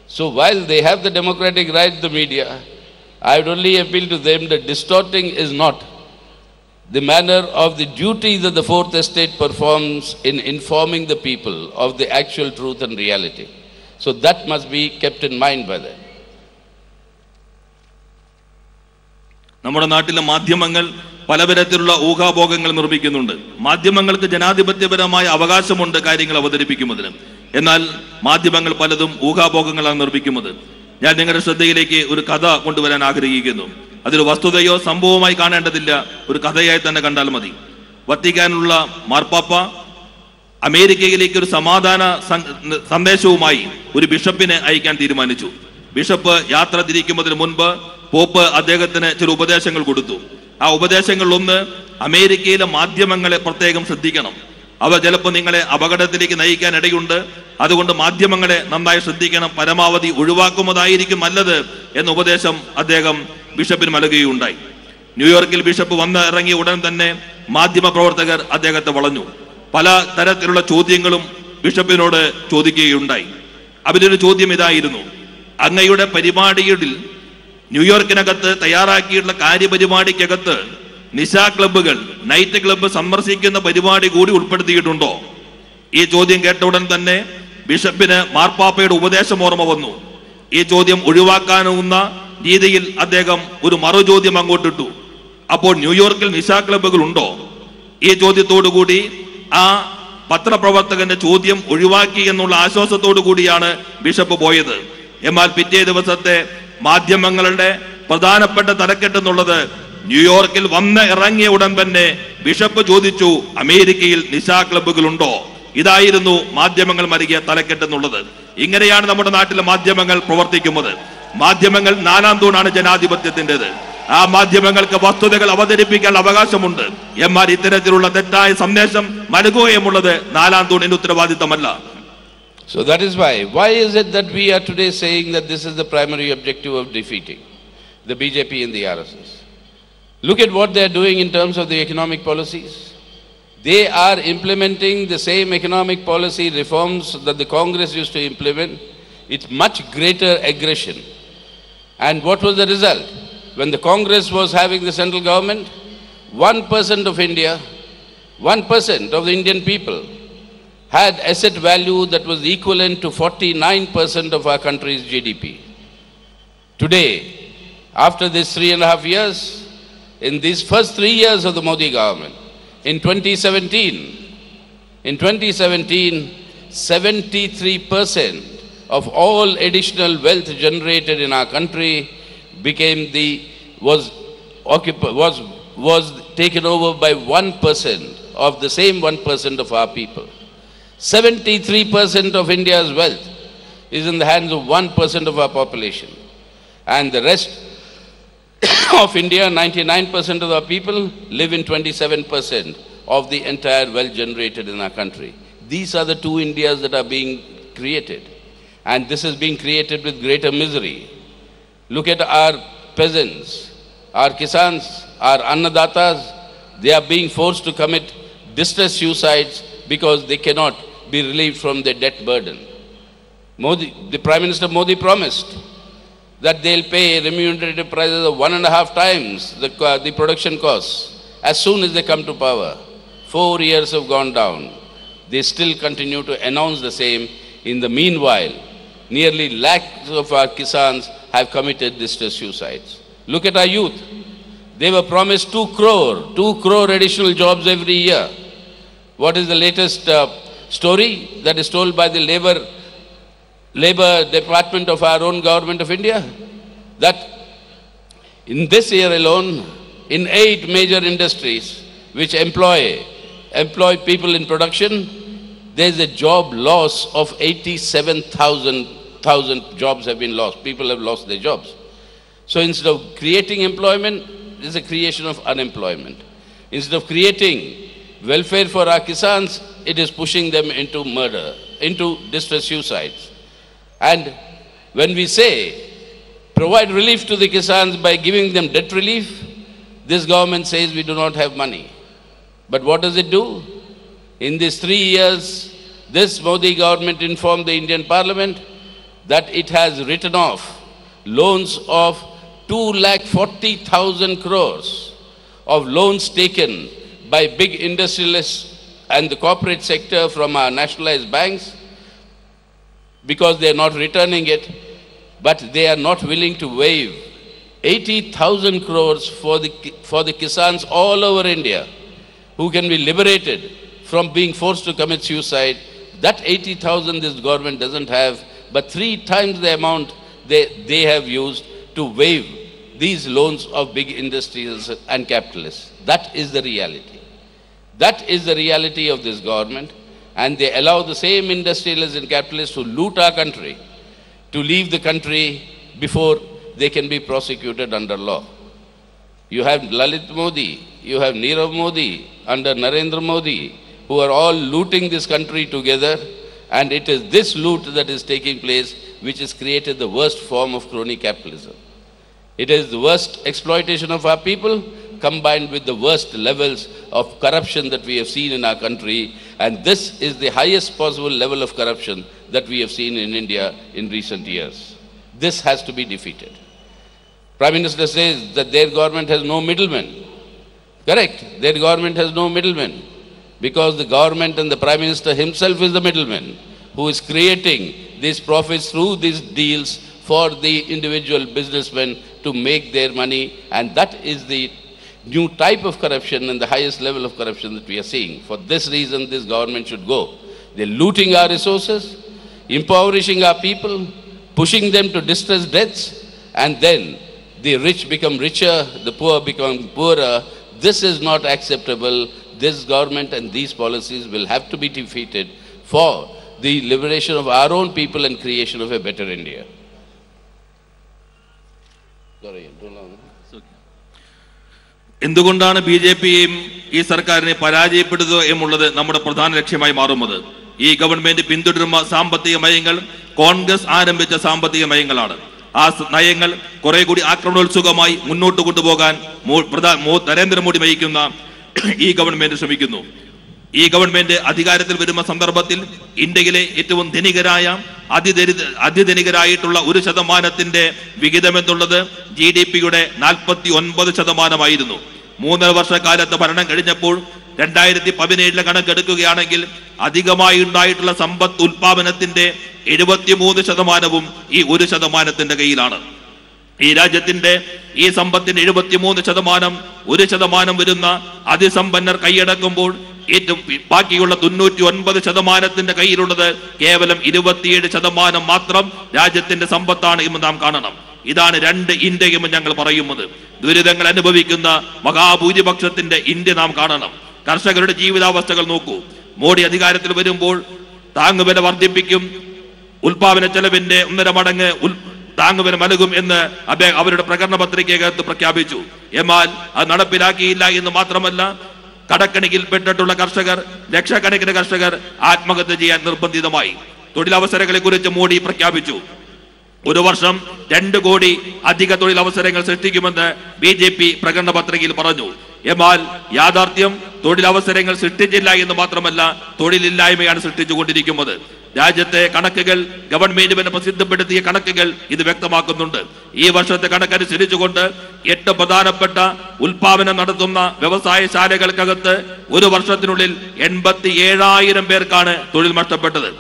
So while they have the democratic right, the media, I would only appeal to them that distorting is not the manner of the duty that the Fourth Estate performs in informing the people of the actual truth and reality. So that must be kept in mind by them. നമ്മുടെ നാട്ടിലെ മാധ്യമങ്ങൾ പലതരത്തിലുള്ള ഊഹാഭോഗങ്ങൾ നിർമ്മിക്കുന്നുണ്ട്. മാധ്യമങ്ങൾക്ക് ജനാധിപത്യപരമായ അവകാശമുണ്ട് കാര്യങ്ങൾ അവതരിപ്പിക്കുന്നതിന്. എന്നാൽ മാധ്യമങ്ങൾ പലതും ഊഹാഭോഗങ്ങളാണ് നിർമ്മിക്കുന്നത്. ഞാൻ നിങ്ങളുടെ ശ്രദ്ധയിലേക്ക് ഒരു കഥ കൊണ്ടുവരാൻ ആഗ്രഹിക്കുന്നു. അതൊരു വസ്തുതയോ സംഭവമായി കാണേണ്ടതില്ല, ഒരു കഥയായി തന്നെ കണ്ടാൽ മതി. വത്തിക്കാനുള്ള മാർപ്പാപ്പ അമേരിക്കയിലേക്ക് ഒരു സമാധാന സന്ദേശവുമായി ഒരു ബിഷപ്പിനെ അയക്കാൻ തീരുമാനിച്ചു. ബിഷപ്പ് യാത്ര തിരിക്കുന്നതിന് മുൻപ് പോപ്പ് അദ്ദേഹത്തിന് ചില ഉപദേശങ്ങൾ കൊടുത്തു. ആ ഉപദേശങ്ങളിലൊന്ന്, അമേരിക്കയിലെ മാധ്യമങ്ങളെ പ്രത്യേകം ശ്രദ്ധിക്കണം, അവ ചിലപ്പോൾ നിങ്ങളെ അപകടത്തിലേക്ക് നയിക്കാൻ ഇടയുണ്ട്, അതുകൊണ്ട് മാധ്യമങ്ങളെ നന്നായി ശ്രദ്ധിക്കണം, പരമാവധി ഒഴിവാക്കുന്നതായിരിക്കും നല്ലത് എന്ന ഉപദേശം അദ്ദേഹം ബിഷപ്പിന് നൽകുകയുണ്ടായി. ന്യൂയോർക്കിൽ ബിഷപ്പ് വന്ന് ഇറങ്ങിയ ഉടൻ തന്നെ മാധ്യമ പ്രവർത്തകർ അദ്ദേഹത്തെ വളഞ്ഞു. പല തരത്തിലുള്ള ചോദ്യങ്ങളും ബിഷപ്പിനോട് ചോദിക്കുകയുണ്ടായി. അതിലൊരു ചോദ്യം ഇതായിരുന്നു, അങ്ങയുടെ പരിപാടിയിൽ ന്യൂയോർക്കിനകത്ത് തയ്യാറാക്കിയിട്ടുള്ള കാര്യപരിപാടിക്കകത്ത് നിശാ ക്ലബ്ബുകൾ, നൈറ്റ് ക്ലബ്ബ് സന്ദർശിക്കുന്ന പരിപാടി കൂടി ഉൾപ്പെടുത്തിയിട്ടുണ്ടോ? ഈ ചോദ്യം കേട്ട ഉടൻ തന്നെ ബിഷപ്പിന് മാർപ്പാപ്പയുടെ ഉപദേശം ഓർമ്മ വന്നു. ഈ ചോദ്യം ഒഴിവാക്കാവുന്ന രീതിയിൽ അദ്ദേഹം ഒരു മറുചോദ്യം അങ്ങോട്ടിട്ടു. അപ്പോൾ ന്യൂയോർക്കിൽ നിശാ ക്ലബ്ബുകൾ ഉണ്ടോ? ഈ ചോദ്യത്തോടു കൂടി ആ പത്രപ്രവർത്തകന്റെ ചോദ്യം ഒഴിവാക്കി എന്നുള്ള ആശ്വാസത്തോടു കൂടിയാണ് ബിഷപ്പ് പോയത്. എന്നാൽ പിറ്റേ ദിവസത്തെ മാധ്യമങ്ങളുടെ പ്രധാനപ്പെട്ട തലക്കെട്ടെന്നുള്ളത്, ന്യൂയോർക്കിൽ വന്ന് ഇറങ്ങിയ ഉടൻ തന്നെ ബിഷപ്പ് ചോദിച്ചു, അമേരിക്കയിൽ നിശാ ക്ലബ്ബുകൾ ഉണ്ടോ? ഇതായിരുന്നു മാധ്യമങ്ങൾ നൽകിയ തലക്കെട്ടെന്നുള്ളത്. ഇങ്ങനെയാണ് നമ്മുടെ നാട്ടിലെ മാധ്യമങ്ങൾ പ്രവർത്തിക്കുന്നത്. മാധ്യമങ്ങൾ നാലാം തൂണാണ് ജനാധിപത്യത്തിൻ്റെത്. ആ മാധ്യമങ്ങൾക്ക് വസ്തുതകൾ അവതരിപ്പിക്കാൻ അവകാശമുണ്ട്. എന്നാൽ ഇത്തരത്തിലുള്ള തെറ്റായ സന്ദേശം നൽകുകയുമുള്ളത് നാലാം തൂണിന്റെ ഉത്തരവാദിത്തമല്ല. So that is why is it that we are today saying that this is the primary objective of defeating the BJP and the RSS? Look at what they are doing in terms of the economic policies. They are implementing the same economic policy reforms that the Congress used to implement. It's much greater aggression. And what was the result? When the Congress was having the central government, 1% of India, 1% of the Indian people had asset value that was equivalent to 49% of our country's GDP. Today, after these 3.5 years, in these first 3 years of the Modi government, in 2017, 73% of all additional wealth generated in our country was taken over by 1% of the same 1% of our people. 73% of India's wealth is in the hands of 1% of our population. And the rest of India, 99% of our people, live in 27% of the entire wealth generated in our country. These are the two Indias that are being created. And this is being created with greater misery. Look at our peasants, our kisans, our annadatas. They are being forced to commit distress suicides because they cannot be relieved from their debt burden. The Prime Minister Modi promised that they'll pay remunerative prices of 1.5 times the production costs as soon as they come to power. 4 years have gone down. They still continue to announce the same. In the meanwhile, nearly lakhs of our kisans have committed distress suicides. Look at our youth. They were promised 2 crore additional jobs every year. What is the latest story that is told by the labor department of our own government of India? That in this year alone, in 8 major industries which employ employ people in production, there is a job loss of 87,000 jobs have been lost. People have lost their jobs. So instead of creating employment, there is a creation of unemployment. Instead of creating welfare for our Kisans, it is pushing them into murder, into distress suicides. And when we say, provide relief to the Kisans by giving them debt relief, this government says we do not have money. But what does it do? In these 3 years, this Modi government informed the Indian Parliament that it has written off loans of 240,000 crores of loans taken by big industrialists and the corporate sector from our nationalized banks because they are not returning it, but they are not willing to waive 80,000 crores for the Kisans all over India who can be liberated from being forced to commit suicide. That 80,000 this government doesn't have, but 3 times the amount they have used to waive these loans of big industries and capitalists. That is the reality. That is the reality of this government, and they allow the same industrialists and capitalists who loot our country to leave the country before they can be prosecuted under law. You have Lalit Modi, you have Nirav Modi under Narendra Modi, who are all looting this country together, and it is this loot that is taking place which has created the worst form of crony capitalism. It is the worst exploitation of our people combined with the worst levels of corruption that we have seen in our country, and this is the highest possible level of corruption that we have seen in India in recent years. This has to be defeated. Prime Minister says that their government has no middlemen. Correct, their government has no middlemen, because the government and the Prime Minister himself is the middleman who is creating these profits through these deals for the individual businessmen to make their money, and that is the new type of corruption and the highest level of corruption that we are seeing. For this reason, this government should go. They're looting our resources, impoverishing our people, pushing them to distressed deaths, and then the rich become richer, the poor become poorer. This is not acceptable. This government and these policies will have to be defeated for the liberation of our own people and creation of a better India. എന്തുകൊണ്ടാണ് ബിജെപിയും ഈ സർക്കാരിനെ പരാജയപ്പെടുത്തുക എന്നുള്ളത് നമ്മുടെ പ്രധാന ലക്ഷ്യമായി മാറുന്നത്? ഈ government പിന്തുടരുന്ന സാമ്പത്തിക നയങ്ങൾ കോൺഗ്രസ് ആരംഭിച്ച സാമ്പത്തിക നയങ്ങളാണ്. ആ നയങ്ങൾ കുറെ കൂടി ആക്രമണോത്സുകമായി മുന്നോട്ട് കൊണ്ടുപോകാൻ നരേന്ദ്രമോദി നയിക്കുന്ന ഈ ഗവൺമെന്റ് ശ്രമിക്കുന്നു. ഈ ഗവൺമെന്റ് അധികാരത്തിൽ വരുന്ന സന്ദർഭത്തിൽ ഇന്ത്യയിലെ ഏറ്റവും ധനികരായ അതിധനികരായിട്ടുള്ള 1% വിഹിതം എന്നുള്ളത് GDP-യുടെ 49%. 3 വർഷക്കാലത്ത് ഭരണം കഴിഞ്ഞപ്പോൾ 2017 കണക്കെടുക്കുകയാണെങ്കിൽ അധികമായി ഉണ്ടായിട്ടുള്ള സമ്പത്ത് ഉൽപാദനത്തിന്റെ 73% ഈ 1% കയ്യിലാണ്. ഈ രാജ്യത്തിന്റെ ഈ സമ്പത്തിന്റെ 73% 1% വരുന്ന അതിസമ്പന്നർ കൈയടക്കുമ്പോൾ ഏറ്റവും ബാക്കിയുള്ള 99% കയ്യിലുള്ളത് കേവലം 27% മാത്രം രാജ്യത്തിന്റെ സമ്പത്താണ് എന്ന് നാം കാണണം. ഇതാണ് 2 ഇന്ത്യയെന്ന് ഞങ്ങൾ പറയുന്നത്. ദുരിതങ്ങൾ അനുഭവിക്കുന്ന മഹാഭൂരിപക്ഷത്തിന്റെ ഇന്ത്യ നാം കാണണം. കർഷകരുടെ ജീവിതാവസ്ഥകൾ നോക്കൂ. മോഡി അധികാരത്തിൽ വരുമ്പോൾ താങ്ങുവില വർദ്ധിപ്പിക്കും, ഉൽപാദന ചെലവിന്റെ 1.5 മടങ്ങ് താങ്ങുവില നൽകും എന്ന് അവരുടെ പ്രകടന പത്രികയ്ക്കകത്ത് പ്രഖ്യാപിച്ചു. എന്നാൽ അത് നടപ്പിലാക്കിയില്ല എന്ന് മാത്രമല്ല, കടക്കണിയിൽപ്പെട്ടിട്ടുള്ള കർഷകർ, ലക്ഷക്കണക്കിന് കർഷകർ ആത്മഹത്യ ചെയ്യാൻ നിർബന്ധിതമായി. തൊഴിലവസരങ്ങളെ കുറിച്ച് മോഡി പ്രഖ്യാപിച്ചു. 1 വർഷം 2 കോടി അധിക തൊഴിലവസരങ്ങൾ സൃഷ്ടിക്കുമെന്ന് BJP പ്രകടന പത്രികയിൽ പറഞ്ഞു. എന്നാൽ യാഥാർത്ഥ്യം തൊഴിലവസരങ്ങൾ സൃഷ്ടിച്ചില്ല എന്ന് മാത്രമല്ല, തൊഴിലില്ലായ്മയാണ് സൃഷ്ടിച്ചുകൊണ്ടിരിക്കുന്നത്. രാജ്യത്തെ കണക്കുകൾ, ഗവൺമെന്റ് പ്രസിദ്ധപ്പെടുത്തിയ കണക്കുകൾ ഇത് വ്യക്തമാക്കുന്നുണ്ട്. ഈ വർഷത്തെ കണക്കനുസരിച്ചുകൊണ്ട് 8 പ്രധാനപ്പെട്ട ഉൽപാദനം നടത്തുന്ന വ്യവസായശാലകൾക്കകത്ത് 1 വർഷത്തിനുള്ളിൽ 87,000 പേർക്കാണ് തൊഴിൽ നഷ്ടപ്പെട്ടത്.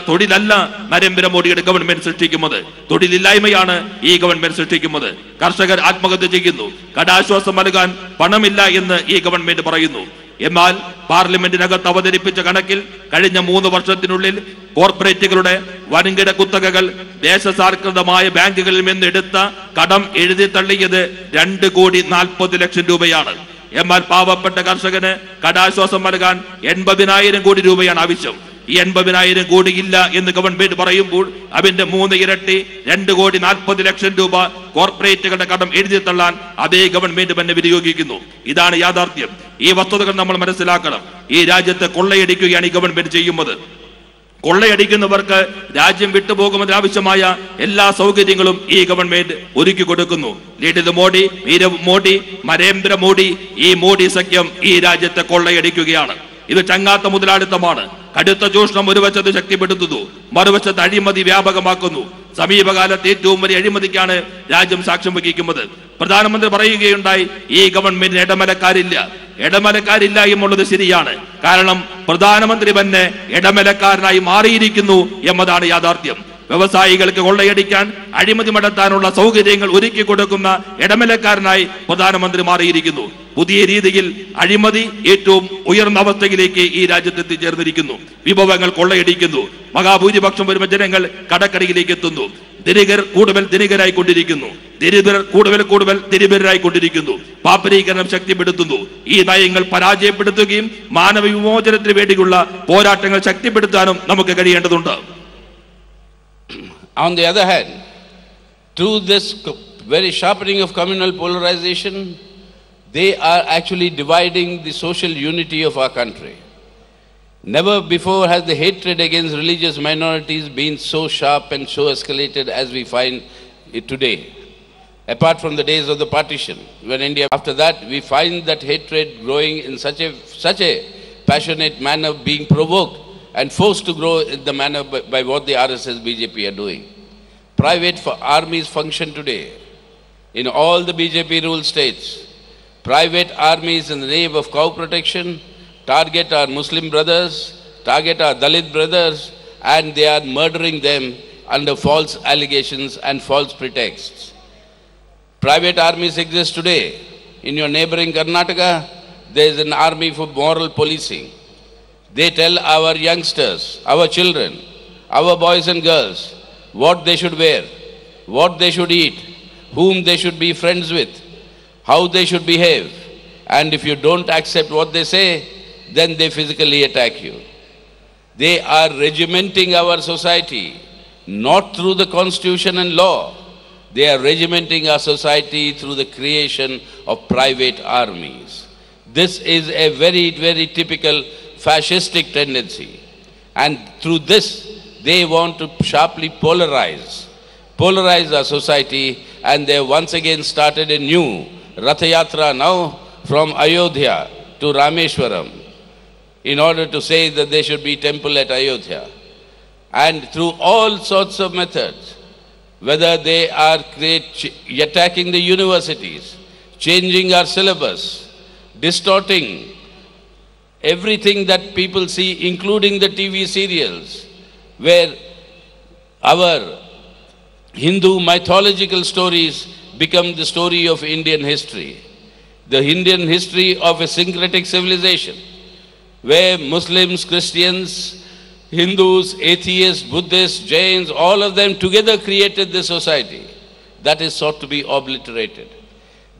തൊഴിലല്ല നരേന്ദ്രമോദിയുടെ ഗവൺമെന്റ് സൃഷ്ടിക്കുന്നത്, തൊഴിലില്ലായ്മയാണ് ഈ ഗവൺമെന്റ് സൃഷ്ടിക്കുന്നത്. കർഷകർ ആത്മഹത്യ ചെയ്യുന്നു, കടാശ്വാസം നൽകാൻ പണമില്ല എന്ന് ഈ ഗവൺമെന്റ് പറയുന്നു. എന്നാൽ പാർലമെന്റിനകത്ത് അവതരിപ്പിച്ച കണക്കിൽ കഴിഞ്ഞ 3 വർഷത്തിനുള്ളിൽ കോർപ്പറേറ്റുകളുടെ വൻകിട കുത്തകകൾ ദേശസാൽകൃതമായ ബാങ്കുകളിൽ നിന്ന് എടുത്ത കടം എഴുതി തള്ളിയത് 2,40,00,000 രൂപയാണ്. എന്നാൽ പാവപ്പെട്ട കർഷകന് കടാശ്വാസം നൽകാൻ 80,000 കോടി രൂപയാണ് ആവശ്യം. ഈ 80,000 കോടി ഇല്ല എന്ന് ഗവൺമെന്റ് പറയുമ്പോൾ അതിന്റെ 3 ഇരട്ടി 2,40,00,000 രൂപ കോർപ്പറേറ്റുകളുടെ കടം എഴുതി തള്ളാൻ അതേ ഗവൺമെന്റ് തന്നെ വിനിയോഗിക്കുന്നു. ഇതാണ് യാഥാർത്ഥ്യം. ഈ വസ്തുതകൾ നമ്മൾ മനസ്സിലാക്കണം. ഈ രാജ്യത്തെ കൊള്ളയടിക്കുകയാണ് ഈ ഗവൺമെന്റ് ചെയ്യുന്നത്. കൊള്ളയടിക്കുന്നവർക്ക് രാജ്യം വിട്ടുപോകുന്നതിന് ആവശ്യമായ എല്ലാ സൗകര്യങ്ങളും ഈ ഗവൺമെന്റ് ഒരുക്കി കൊടുക്കുന്നു. ലീഡിത് മോഡി, നീരവ് മോഡി, നരേന്ദ്ര മോഡി, ഈ മോഡി സഖ്യം ഈ രാജ്യത്തെ കൊള്ളയടിക്കുകയാണ്. ഇത് ചങ്ങാത്ത മുതലാളിത്തമാണ്. കടുത്ത ചൂഷണം ഒരു വശത്ത് ശക്തിപ്പെടുത്തുന്നു, മറുവശത്ത് അഴിമതി വ്യാപകമാക്കുന്നു. സമീപകാലത്ത് ഏറ്റവും വലിയ അഴിമതിക്കാണ് രാജ്യം സാക്ഷ്യം വഹിക്കുന്നത്. പ്രധാനമന്ത്രി പറയുകയുണ്ടായി, ഈ ഗവൺമെന്റിന് ഇടമലക്കാരില്ല എന്നുള്ളത് ശരിയാണ്. കാരണം പ്രധാനമന്ത്രി തന്നെ ഇടമലക്കാരനായി മാറിയിരിക്കുന്നു എന്നതാണ് യാഥാർത്ഥ്യം. വ്യവസായികൾക്ക് കൊള്ളയടിക്കാൻ, അഴിമതി നടത്താനുള്ള സൗകര്യങ്ങൾ ഒരുക്കി കൊടുക്കുന്ന ഇടമലക്കാരനായി പ്രധാനമന്ത്രി മാറിയിരിക്കുന്നു. പുതിയ രീതിയിൽ അഴിമതി ഏറ്റവും ഉയർന്ന അവസ്ഥയിലേക്ക് ഈ രാജ്യത്ത് എത്തിച്ചേർന്നിരിക്കുന്നു. വിഭവങ്ങൾ കൊള്ളയടിക്കുന്നു. മഹാഭൂരിപക്ഷം വരുന്ന ജനങ്ങൾ കടക്കടിയിലേക്ക് എത്തുന്നു. ധനികർ കൂടുതൽ ധനികരായിക്കൊണ്ടിരിക്കുന്നു. ദരിദ്രർ കൂടുതൽ ദരിദ്രരായിക്കൊണ്ടിരിക്കുന്നു. പാപ്പരീകരണം ശക്തിപ്പെടുത്തുന്നു. ഈ നയങ്ങൾ പരാജയപ്പെടുത്തുകയും മാനവ വിമോചനത്തിന് വേണ്ടിയുള്ള പോരാട്ടങ്ങൾ ശക്തിപ്പെടുത്താനും നമുക്ക് കഴിയേണ്ടതുണ്ട്. On the other hand, through this very sharpening of communal polarization, they are actually dividing the social unity of our country. Never before has the hatred against religious minorities been so sharp and so escalated as we find it today. Apart from the days of the partition, when India, after that, we find that hatred growing in such a passionate manner, being provoked and forced to grow in the manner by what the RSS BJP are doing. Private armies function today in all the BJP ruled states. Private armies in the name of cow protection target our Muslim brothers, target our Dalit brothers, and they are murdering them under false allegations and false pretexts. Private armies exist today. In your neighboring Karnataka, there is an army for moral policing. They tell our youngsters, our children, our boys and girls, what they should wear, what they should eat, whom they should be friends with, how they should behave. And if you don't accept what they say, then they physically attack you. They are regimenting our society, not through the constitution and law. They are regimenting our society through the creation of private armies. This is a very, very typical fascistic tendency, and through this they want to sharply polarize our society, and they have once again started a new Rath Yatra now from Ayodhya to Rameshwaram in order to say that there should be temple at Ayodhya. And through all sorts of methods, whether they are attacking the universities, changing our syllabus, distorting everything that people see, including the TV serials, where our Hindu mythological stories become the story of Indian history. The Indian history of a syncretic civilization, where Muslims, Christians, Hindus, atheists, Buddhists, Jains, all of them together created this society. That is sought to be obliterated.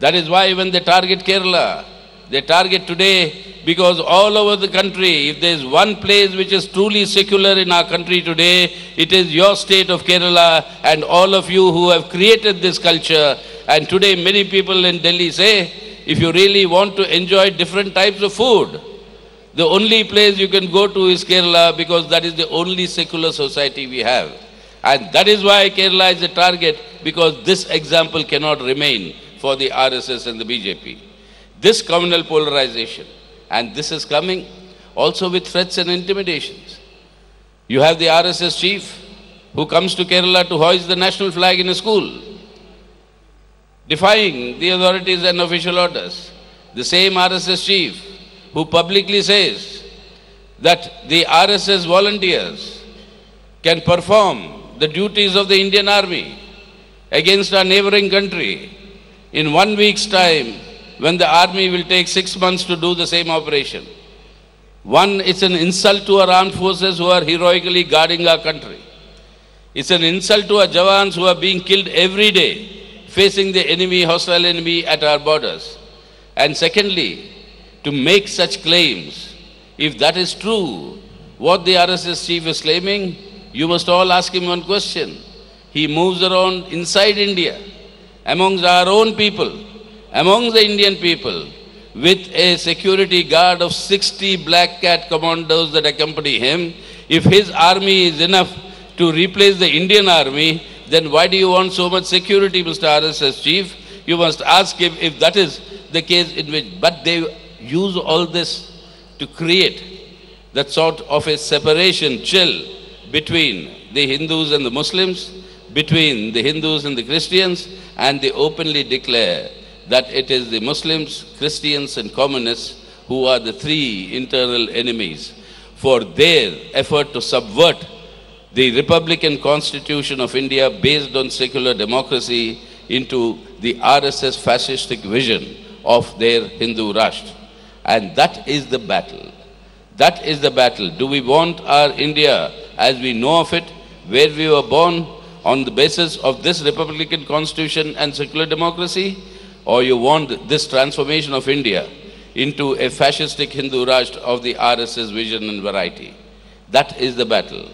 That is why when they target Kerala, they target today, because all over the country, if there is one place which is truly secular in our country today, it is your state of Kerala and all of you who have created this culture. And today many people in Delhi say, if you really want to enjoy different types of food, the only place you can go to is Kerala, because that is the only secular society we have. And that is why Kerala is a target, because this example cannot remain for the RSS and the BJP. This communal polarization, and this is coming also with threats and intimidations. You have the RSS chief who comes to Kerala to hoist the national flag in a school, defying the authorities and official orders. The same RSS chief who publicly says that the RSS volunteers can perform the duties of the Indian Army against our neighboring country in 1 week's time, when the army will take 6 months to do the same operation. One, it's an insult to our armed forces who are heroically guarding our country. It's an insult to our Jawans who are being killed every day, facing the enemy, hostile enemy at our borders. And secondly, to make such claims. If that is true, what the RSS chief is claiming, you must all ask him one question. He moves around inside India, amongst our own people, amongst the Indian people, with a security guard of 60 black cat commandos that accompany him. If his army is enough to replace the Indian army, then why do you want so much security, Mr. RSS chief? You must ask him if that is the case in which, but they use all this to create that sort of a separation, chill between the Hindus and the Muslims, between the Hindus and the Christians, and they openly declare that it is the Muslims, Christians and communists who are the three internal enemies for their effort to subvert the Republican Constitution of India based on secular democracy into the RSS fascistic vision of their Hindu Rashtra. And that is the battle. That is the battle. Do we want our India as we know of it, where we were born on the basis of this Republican Constitution and secular democracy? Or you want this transformation of India into a fascistic Hindu Rashtra of the RSS vision and variety? That is the battle.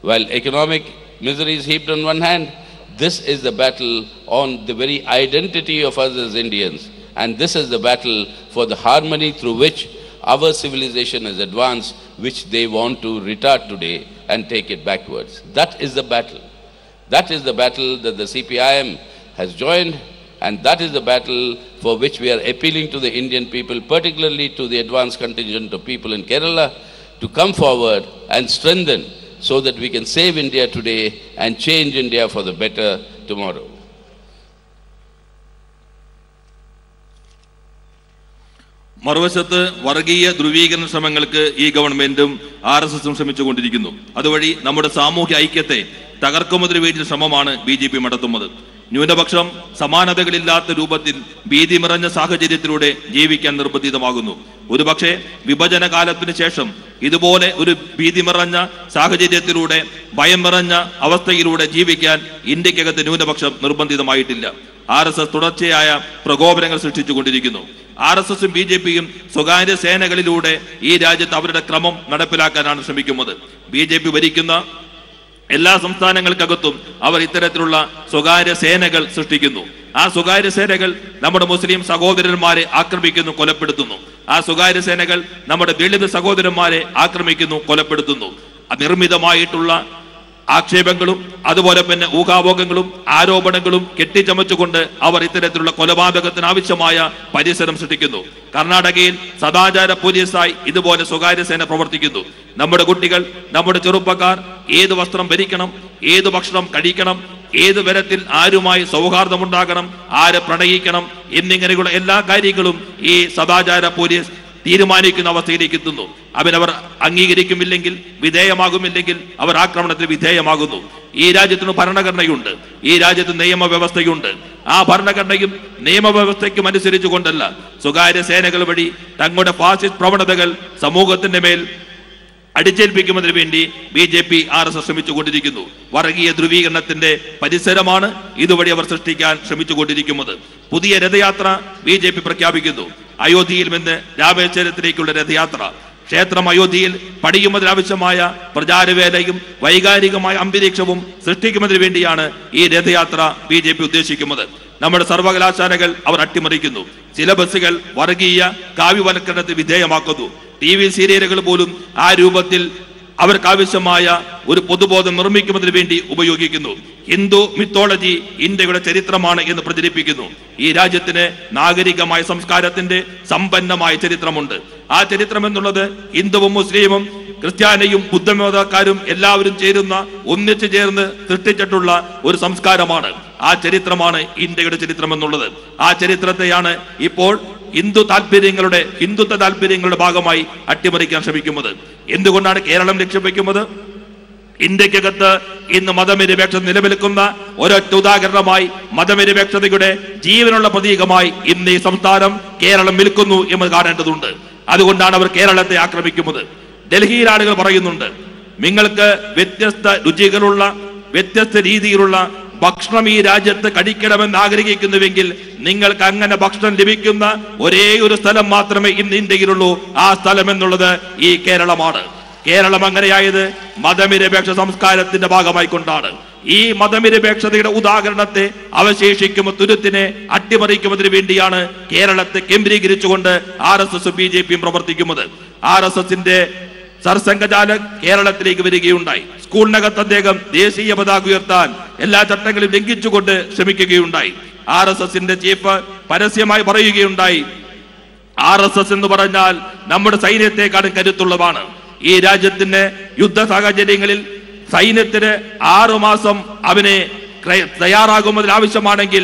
While economic misery is heaped on one hand, this is the battle on the very identity of us as Indians. And this is the battle for the harmony through which our civilization has advanced, which they want to retard today and take it backwards. That is the battle. That is the battle that the CPIM has joined, and that is the battle for which we are appealing to the Indian people, particularly to the advanced contingent of people in Kerala, to come forward and strengthen so that we can save India today and change India for the better tomorrow. മറുവശത്ത് വർഗീയ ധ്രുവീകരണ ശ്രമങ്ങൾക്ക് ഈ ഗവൺമെന്റും RSSും ശ്രമിച്ചുകൊണ്ടിരിക്കുന്നു. അതുവഴി നമ്മുടെ സാമൂഹ്യ ഐക്യത്തെ തകർക്കുമതിന് വേണ്ടിയ ശ്രമമാണ് BJP നടത്തുന്നത്. ന്യൂനപക്ഷം സമാനതകളില്ലാത്ത രൂപത്തിൽ ഭീതി നിറഞ്ഞ സാഹചര്യത്തിലൂടെ ജീവിക്കാൻ നിർബന്ധിതമാകുന്നു. ഒരുപക്ഷെ വിഭജന കാലത്തിന് ശേഷം ഇതുപോലെ ഒരു ഭീതി നിറഞ്ഞ സാഹചര്യത്തിലൂടെ ഭയം നിറഞ്ഞ അവസ്ഥയിലൂടെ ജീവിക്കാൻ ഇന്ത്യക്കകത്ത് ന്യൂനപക്ഷം നിർബന്ധിതമായിട്ടില്ല. RSS തുടർച്ചയായ പ്രകോപനങ്ങൾ സൃഷ്ടിച്ചുകൊണ്ടിരിക്കുന്നു. RSSും BJPയും സ്വകാര്യ സേനകളിലൂടെ ഈ രാജ്യത്ത് അവരുടെ ക്രമം നടപ്പിലാക്കാനാണ് ശ്രമിക്കുന്നത്. BJP ഭരിക്കുന്ന എല്ലാ സംസ്ഥാനങ്ങൾക്കകത്തും അവർ ഇത്തരത്തിലുള്ള സ്വകാര്യ സേനകൾ സൃഷ്ടിക്കുന്നു. ആ സ്വകാര്യ സേനകൾ നമ്മുടെ മുസ്ലിം സഹോദരന്മാരെ ആക്രമിക്കുന്നു, കൊലപ്പെടുത്തുന്നു. ആ സ്വകാര്യ സേനകൾ നമ്മുടെ ദളിത് സഹോദരന്മാരെ ആക്രമിക്കുന്നു, കൊലപ്പെടുത്തുന്നു. നിർമ്മിതമായിട്ടുള്ള ആക്ഷേപങ്ങളും അതുപോലെ തന്നെ ഊഹാപോഹങ്ങളും ആരോപണങ്ങളും കെട്ടിച്ചമച്ചുകൊണ്ട് അവർ ഇത്തരത്തിലുള്ള കൊലപാതകത്തിന് ആവശ്യമായ പരിസരം സൃഷ്ടിക്കുന്നു. കർണാടകയിൽ സദാചാര പോലീസായി ഇതുപോലെ സ്വകാര്യ സേന പ്രവർത്തിക്കുന്നു. നമ്മുടെ കുട്ടികൾ, നമ്മുടെ ചെറുപ്പക്കാർ ഏത് വസ്ത്രം ധരിക്കണം, ഏത് ഭക്ഷണം കഴിക്കണം, ഏത് തരത്തിൽ ആരുമായി സൗഹാർദ്ദമുണ്ടാകണം, ആരെ പ്രണയിക്കണം എന്നിങ്ങനെയുള്ള എല്ലാ കാര്യങ്ങളും ഈ സദാചാര പോലീസ് തീരുമാനിക്കുന്ന അവസ്ഥയിലേക്ക് എത്തുന്നു. അവരവർ അംഗീകരിക്കുമില്ലെങ്കിൽ, വിധേയമാകുമില്ലെങ്കിൽ അവർ ആക്രമണത്തിന് വിധേയമാകുന്നു. ഈ രാജ്യത്തിന് ഭരണഘടനയുണ്ട്, ഈ രാജ്യത്ത് നിയമവ്യവസ്ഥയുണ്ട്. ആ ഭരണഘടനയും നിയമവ്യവസ്ഥയ്ക്കും അനുസരിച്ചു കൊണ്ടല്ല സ്വകാര്യ സേനകൾ വഴി തങ്ങളുടെ ഫാസിസ്റ്റ് പ്രവണതകൾ സമൂഹത്തിന്റെ മേൽ അടിച്ചേൽപ്പിക്കുന്നതിന് വേണ്ടി BJP RSS ശ്രമിച്ചുകൊണ്ടിരിക്കുന്നു. വർഗീയ ധ്രുവീകരണത്തിന്റെ പരിസരമാണ് ഇതുവഴി അവർ സൃഷ്ടിക്കാൻ ശ്രമിച്ചുകൊണ്ടിരിക്കുന്നത്. പുതിയ രഥയാത്ര BJP പ്രഖ്യാപിക്കുന്നു. അയോധ്യയിൽ നിന്ന് രാമേശ്വരത്തിലേക്കുള്ള രഥയാത്ര. ക്ഷേത്രം അയോധ്യയിൽ പണിയുന്നതിനാവശ്യമായ പ്രചാരവേലയും വൈകാരികമായ അന്തരീക്ഷവും സൃഷ്ടിക്കുന്നതിന് വേണ്ടിയാണ് ഈ രഥയാത്ര BJP ഉദ്ദേശിക്കുന്നത്. നമ്മുടെ സർവകലാശാലകൾ അവർ അട്ടിമറിക്കുന്നു. സിലബസുകൾ വർഗീയ കാവ്യവൽക്കരണത്തിന് വിധേയമാക്കുന്നു. TV സീരിയലുകൾ പോലും ആ രൂപത്തിൽ അവർക്കാവശ്യമായ ഒരു പൊതുബോധം നിർമ്മിക്കുന്നതിന് വേണ്ടി ഉപയോഗിക്കുന്നു. ഹിന്ദു മിത്തോളജി ഇന്ത്യയുടെ ചരിത്രമാണ് എന്ന് പ്രചരിപ്പിക്കുന്നു. ഈ രാജ്യത്തിന് നാഗരികമായ സംസ്കാരത്തിന്റെ സമ്പന്നമായ ചരിത്രമുണ്ട്. ആ ചരിത്രം എന്നുള്ളത് ഹിന്ദുവും മുസ്ലിമും ക്രിസ്ത്യാനിയും ബുദ്ധമതക്കാരും എല്ലാവരും ചേരുന്ന, ഒന്നിച്ചു ചേർന്ന് സൃഷ്ടിച്ചിട്ടുള്ള ഒരു സംസ്കാരമാണ്. ആ ചരിത്രമാണ് ഇന്ത്യയുടെ ചരിത്രം എന്നുള്ളത്. ആ ചരിത്രത്തെയാണ് ഇപ്പോൾ ഹിന്ദുത്വ താല്പര്യങ്ങളുടെ ഭാഗമായി അട്ടിമറിക്കാൻ ശ്രമിക്കുന്നത്. എന്തുകൊണ്ടാണ് കേരളം ലക്ഷ്യം വയ്ക്കുന്നത്? ഇന്ത്യക്കകത്ത് ഇന്ന് മതനിരപേക്ഷത നിലനിൽക്കുന്ന ഒരൊറ്റ ഉദാഹരണമായി, മതനിരപേക്ഷതയുടെ ജീവനുള്ള പ്രതീകമായി ഇന്ന് ഈ സംസ്ഥാനം കേരളം നിൽക്കുന്നു എന്ന് കാണേണ്ടതുണ്ട്. അതുകൊണ്ടാണ് അവർ കേരളത്തെ ആക്രമിക്കുന്നത്. ഡൽഹിയിൽ ആളുകൾ പറയുന്നുണ്ട്, നിങ്ങൾക്ക് വ്യത്യസ്ത രുചികളുള്ള, വ്യത്യസ്ത രീതിയിലുള്ള ഭക്ഷണം ഈ രാജ്യത്ത് കഴിക്കണമെന്ന് ആഗ്രഹിക്കുന്നുവെങ്കിൽ നിങ്ങൾക്ക് അങ്ങനെ ഭക്ഷണം ലഭിക്കുന്ന ഒരേ ഒരു സ്ഥലം മാത്രമേ ഇന്ന് ഇന്ത്യയിലുള്ളൂ. ആ സ്ഥലം എന്നുള്ളത് ഈ കേരളമാണ്. കേരളം അങ്ങനെയായത് മതനിരപേക്ഷ സംസ്കാരത്തിന്റെ ഭാഗമായി കൊണ്ടാണ്. ഈ മതനിരപേക്ഷതയുടെ ഉദാഹരണത്തെ അവശേഷിക്കുന്ന തുരുത്തിനെ അട്ടിമറിക്കുന്നതിന് വേണ്ടിയാണ് കേരളത്തെ കേന്ദ്രീകരിച്ചുകൊണ്ട് RSS BJPയും പ്രവർത്തിക്കുന്നത്. RSSന്റെ സർസംഘചാലക് കേരളത്തിലേക്ക് വരികയുണ്ടായി. സ്കൂളിനകത്ത് അദ്ദേഹം ദേശീയ പതാക ഉയർത്താൻ എല്ലാ ചട്ടങ്ങളും ലംഘിച്ചുകൊണ്ട് ശ്രമിക്കുകയുണ്ടായി. RSSന്റെ ചീഫ് പരസ്യമായി പറയുകയുണ്ടായി, RSS എന്ന് പറഞ്ഞാൽ നമ്മുടെ സൈന്യത്തെക്കാളും കരുത്തുള്ളതാണ്. ഈ രാജ്യത്തിന്റെ യുദ്ധ സാഹചര്യങ്ങളിൽ സൈന്യത്തിന് 6 മാസം അവനെ തയ്യാറാകുന്നതിന് ആവശ്യമാണെങ്കിൽ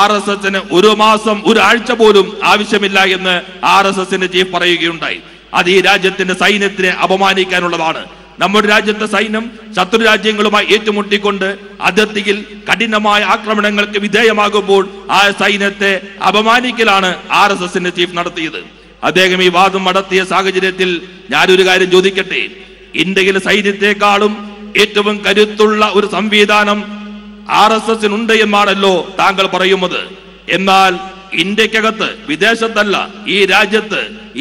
RSSന് 1 മാസം 1 ആഴ്ച പോലും ആവശ്യമില്ല എന്ന് RSSന്റെ ചീഫ് പറയുകയുണ്ടായി. അത് ഈ രാജ്യത്തിന്റെ സൈന്യത്തിനെ അപമാനിക്കാനുള്ളതാണ്. നമ്മുടെ രാജ്യത്തെ സൈന്യം ശത്രു രാജ്യങ്ങളുമായി ഏറ്റുമുട്ടിക്കൊണ്ട് അതിർത്തിയിൽ കഠിനമായ ആക്രമണങ്ങൾക്ക് വിധേയമാകുമ്പോൾ ആ സൈന്യത്തെ അപമാനിക്കലാണ് RSSന്റെ ചീഫ് നടത്തിയത്. അദ്ദേഹം ഈ വാദം നടത്തിയ സാഹചര്യത്തിൽ ഞാനൊരു കാര്യം ചോദിക്കട്ടെ. ഇന്ത്യയിലെ സൈന്യത്തെക്കാളും ഏറ്റവും കരുത്തുള്ള ഒരു സംവിധാനം RSSനുണ്ട് എന്നാണല്ലോ താങ്കൾ പറയുന്നത്. എന്നാൽ ഇന്ത്യക്കകത്ത്, വിദേശത്തല്ല,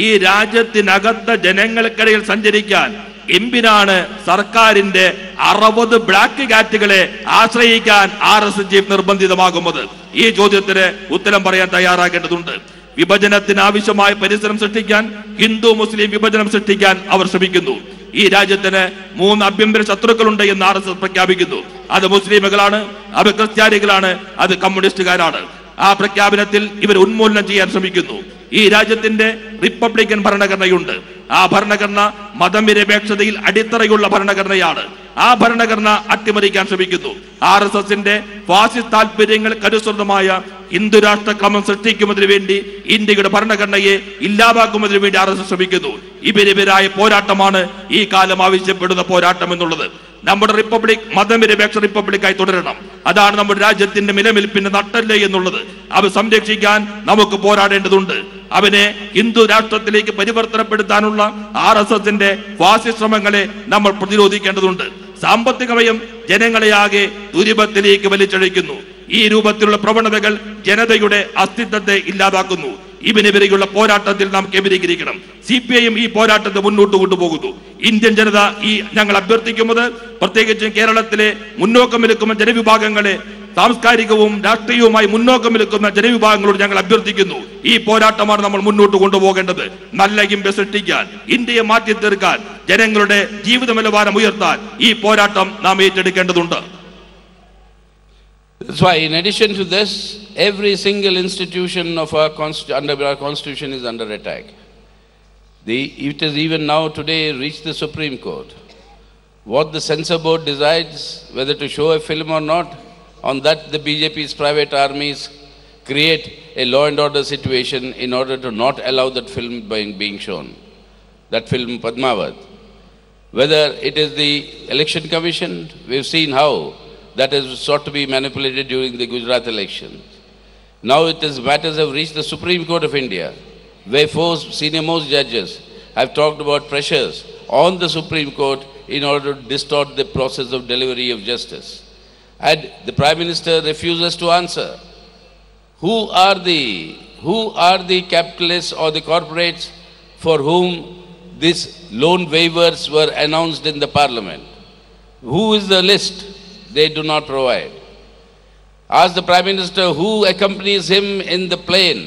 ഈ രാജ്യത്തിനകത്ത് ജനങ്ങൾക്കിടയിൽ സഞ്ചരിക്കാൻ എന്തിനാണ് സർക്കാരിന്റെ 60 ബ്ലാക്ക് കാറ്റുകളെ ആശ്രയിക്കാൻ RSS ചീഫ് നിർബന്ധിതമാകുന്നത്? ഈ ചോദ്യത്തിന് ഉത്തരം പറയാൻ തയ്യാറാകേണ്ടതുണ്ട്. വിഭജനത്തിന് ആവശ്യമായ പരിസരം സൃഷ്ടിക്കാൻ, ഹിന്ദു മുസ്ലിം വിഭജനം സൃഷ്ടിക്കാൻ അവർ ശ്രമിക്കുന്നു. ഈ രാജ്യത്തിന് 3 ആഭ്യന്തര ശത്രുക്കളുണ്ട് എന്ന് RSS പ്രഖ്യാപിക്കുന്നു. അത് മുസ്ലിമുകളാണ്, അത് ക്രിസ്ത്യാനികളാണ്, അത് കമ്മ്യൂണിസ്റ്റുകാരാണ്. ആ പ്രഖ്യാപനത്തിൽ ഇവർ ഉന്മൂലനം ചെയ്യാൻ ശ്രമിക്കുന്നു. ഈ രാജ്യത്തിന്റെ റിപ്പബ്ലിക്കൻ ഭരണഘടനയുണ്ട്. ആ ഭരണഘടന മതനിരപേക്ഷതയിൽ അടിത്തറയുള്ള ഭരണഘടനയാണ്. ആ ഭരണഘടന അട്ടിമറിക്കാൻ ശ്രമിക്കുന്നു. RSSന്റെ ഫാസിസ്റ്റ് താല്പര്യങ്ങൾക്കനുസൃതമായ ഹിന്ദു രാഷ്ട്രക്രമം സൃഷ്ടിക്കുന്നതിന് വേണ്ടി ഇന്ത്യയുടെ ഭരണഘടനയെ ഇല്ലാതാക്കുന്നതിന് വേണ്ടി RSS ശ്രമിക്കുന്നു. ഇവരെതിരായ പോരാട്ടമാണ് ഈ കാലം ആവശ്യപ്പെടുന്ന പോരാട്ടം എന്നുള്ളത്. നമ്മുടെ റിപ്പബ്ലിക് മതനിരപേക്ഷ റിപ്പബ്ലിക്കായി തുടരണം. അതാണ് നമ്മുടെ രാജ്യത്തിന്റെ നിലനിൽപ്പിന്റെ നട്ടല്ലേ എന്നുള്ളത്. അത് സംരക്ഷിക്കാൻ നമുക്ക് പോരാടേണ്ടതുണ്ട്. അവനെ ഹിന്ദു രാഷ്ട്രത്തിലേക്ക് പരിവർത്തനപ്പെടുത്താനുള്ള RSSന്റെ ഫാസിസ്റ്റ് ശ്രമങ്ങളെ നമ്മൾ പ്രതിരോധിക്കേണ്ടതുണ്ട്. സാമ്പത്തികമയം ജനങ്ങളെയാകെ ദുരിതത്തിലേക്ക് വലിച്ചഴിക്കുന്നു. ഈ രൂപത്തിലുള്ള പ്രവണതകൾ ജനതയുടെ അസ്തിത്വത്തെ ഇല്ലാതാക്കുന്നു. ഇതിനെതിരെയുള്ള പോരാട്ടത്തിൽ നാം കേന്ദ്രീകരിക്കണം. CPIM ഈ പോരാട്ടത്തെ മുന്നോട്ട് കൊണ്ടുപോകുന്നു. ഇന്ത്യൻ ജനത ഞങ്ങൾ അഭ്യർത്ഥിക്കുന്നത്, പ്രത്യേകിച്ചും കേരളത്തിലെ മുന്നോക്കം നിൽക്കുന്ന ജനവിഭാഗങ്ങളെ, സാംസ്കാരികവും രാഷ്ട്രീയവുമായി മുന്നോക്കം നിൽക്കുന്ന ജനവിഭാഗങ്ങളോട് ഞങ്ങൾ അഭ്യർത്ഥിക്കുന്നു. ഈ പോരാട്ടമാണ് നമ്മൾ മുന്നോട്ട് കൊണ്ടുപോകേണ്ടത്. നല്ല ഇന്ത്യ സൃഷ്ടിക്കാൻ, ഇന്ത്യയെ മാറ്റി തീർക്കാൻ, ജനങ്ങളുടെ ജീവിത നിലവാരം ഉയർത്താൻ ഈ പോരാട്ടം നാം ഏറ്റെടുക്കേണ്ടതുണ്ട്. That's why, in addition to this, every single institution of under our constitution is under attack. It has even now today reached the Supreme Court. What the censor board decides, whether to show a film or not, on that the BJP's private armies create a law and order situation in order to not allow that film being shown. That film Padmavat. Whether it is the election commission, we've seen how that is sought to be manipulated during the Gujarat elections. Now matters have reached the Supreme Court of India, where 4 senior-most judges have talked about pressures on the Supreme Court in order to distort the process of delivery of justice. And the Prime Minister refuses to answer. Who are the capitalists or the corporates for whom these loan waivers were announced in the Parliament? Who is the list? They do not provide. Ask the Prime Minister who accompanies him in the plane,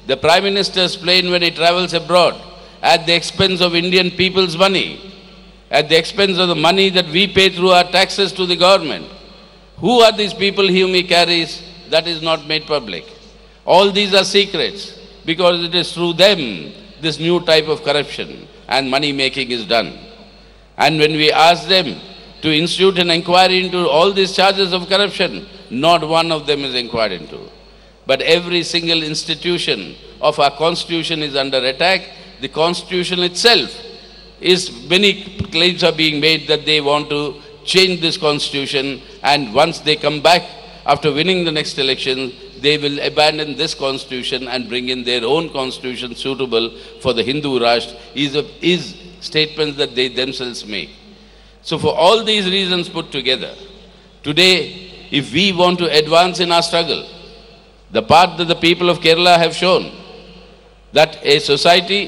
the Prime Minister's plane, when he travels abroad, at the expense of Indian people's money, at the expense of the money that we pay through our taxes to the government. Who are these people whom he carries? That is not made public. All these are secrets, because it is through them this new type of corruption and money making is done. And when we ask them to institute an inquiry into all these charges of corruption, not one of them is inquired into. But every single institution of our constitution is under attack. The constitution itself many claims are being made that they want to change this constitution, and once they come back after winning the next election, they will abandon this constitution and bring in their own constitution suitable for the Hindu Rashtra, is statements that they themselves make. So for all these reasons put together, today, if we want to advance in our struggle. The path that the people of Kerala have shown, that a society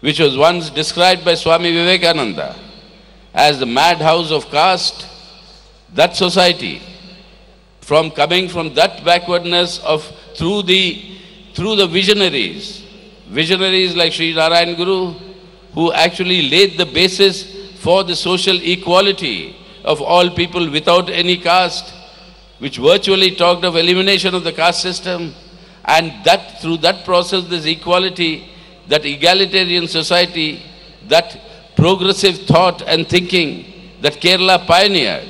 which was once described by Swami Vivekananda as the madhouse of caste, that society, from coming from that backwardness of through the visionaries like Sri Narayan Guru, who actually laid the basis for the social equality of all people without any caste, which virtually talked of elimination of the caste system, and that through that process, this equality, that egalitarian society, that progressive thought and thinking that Kerala pioneered,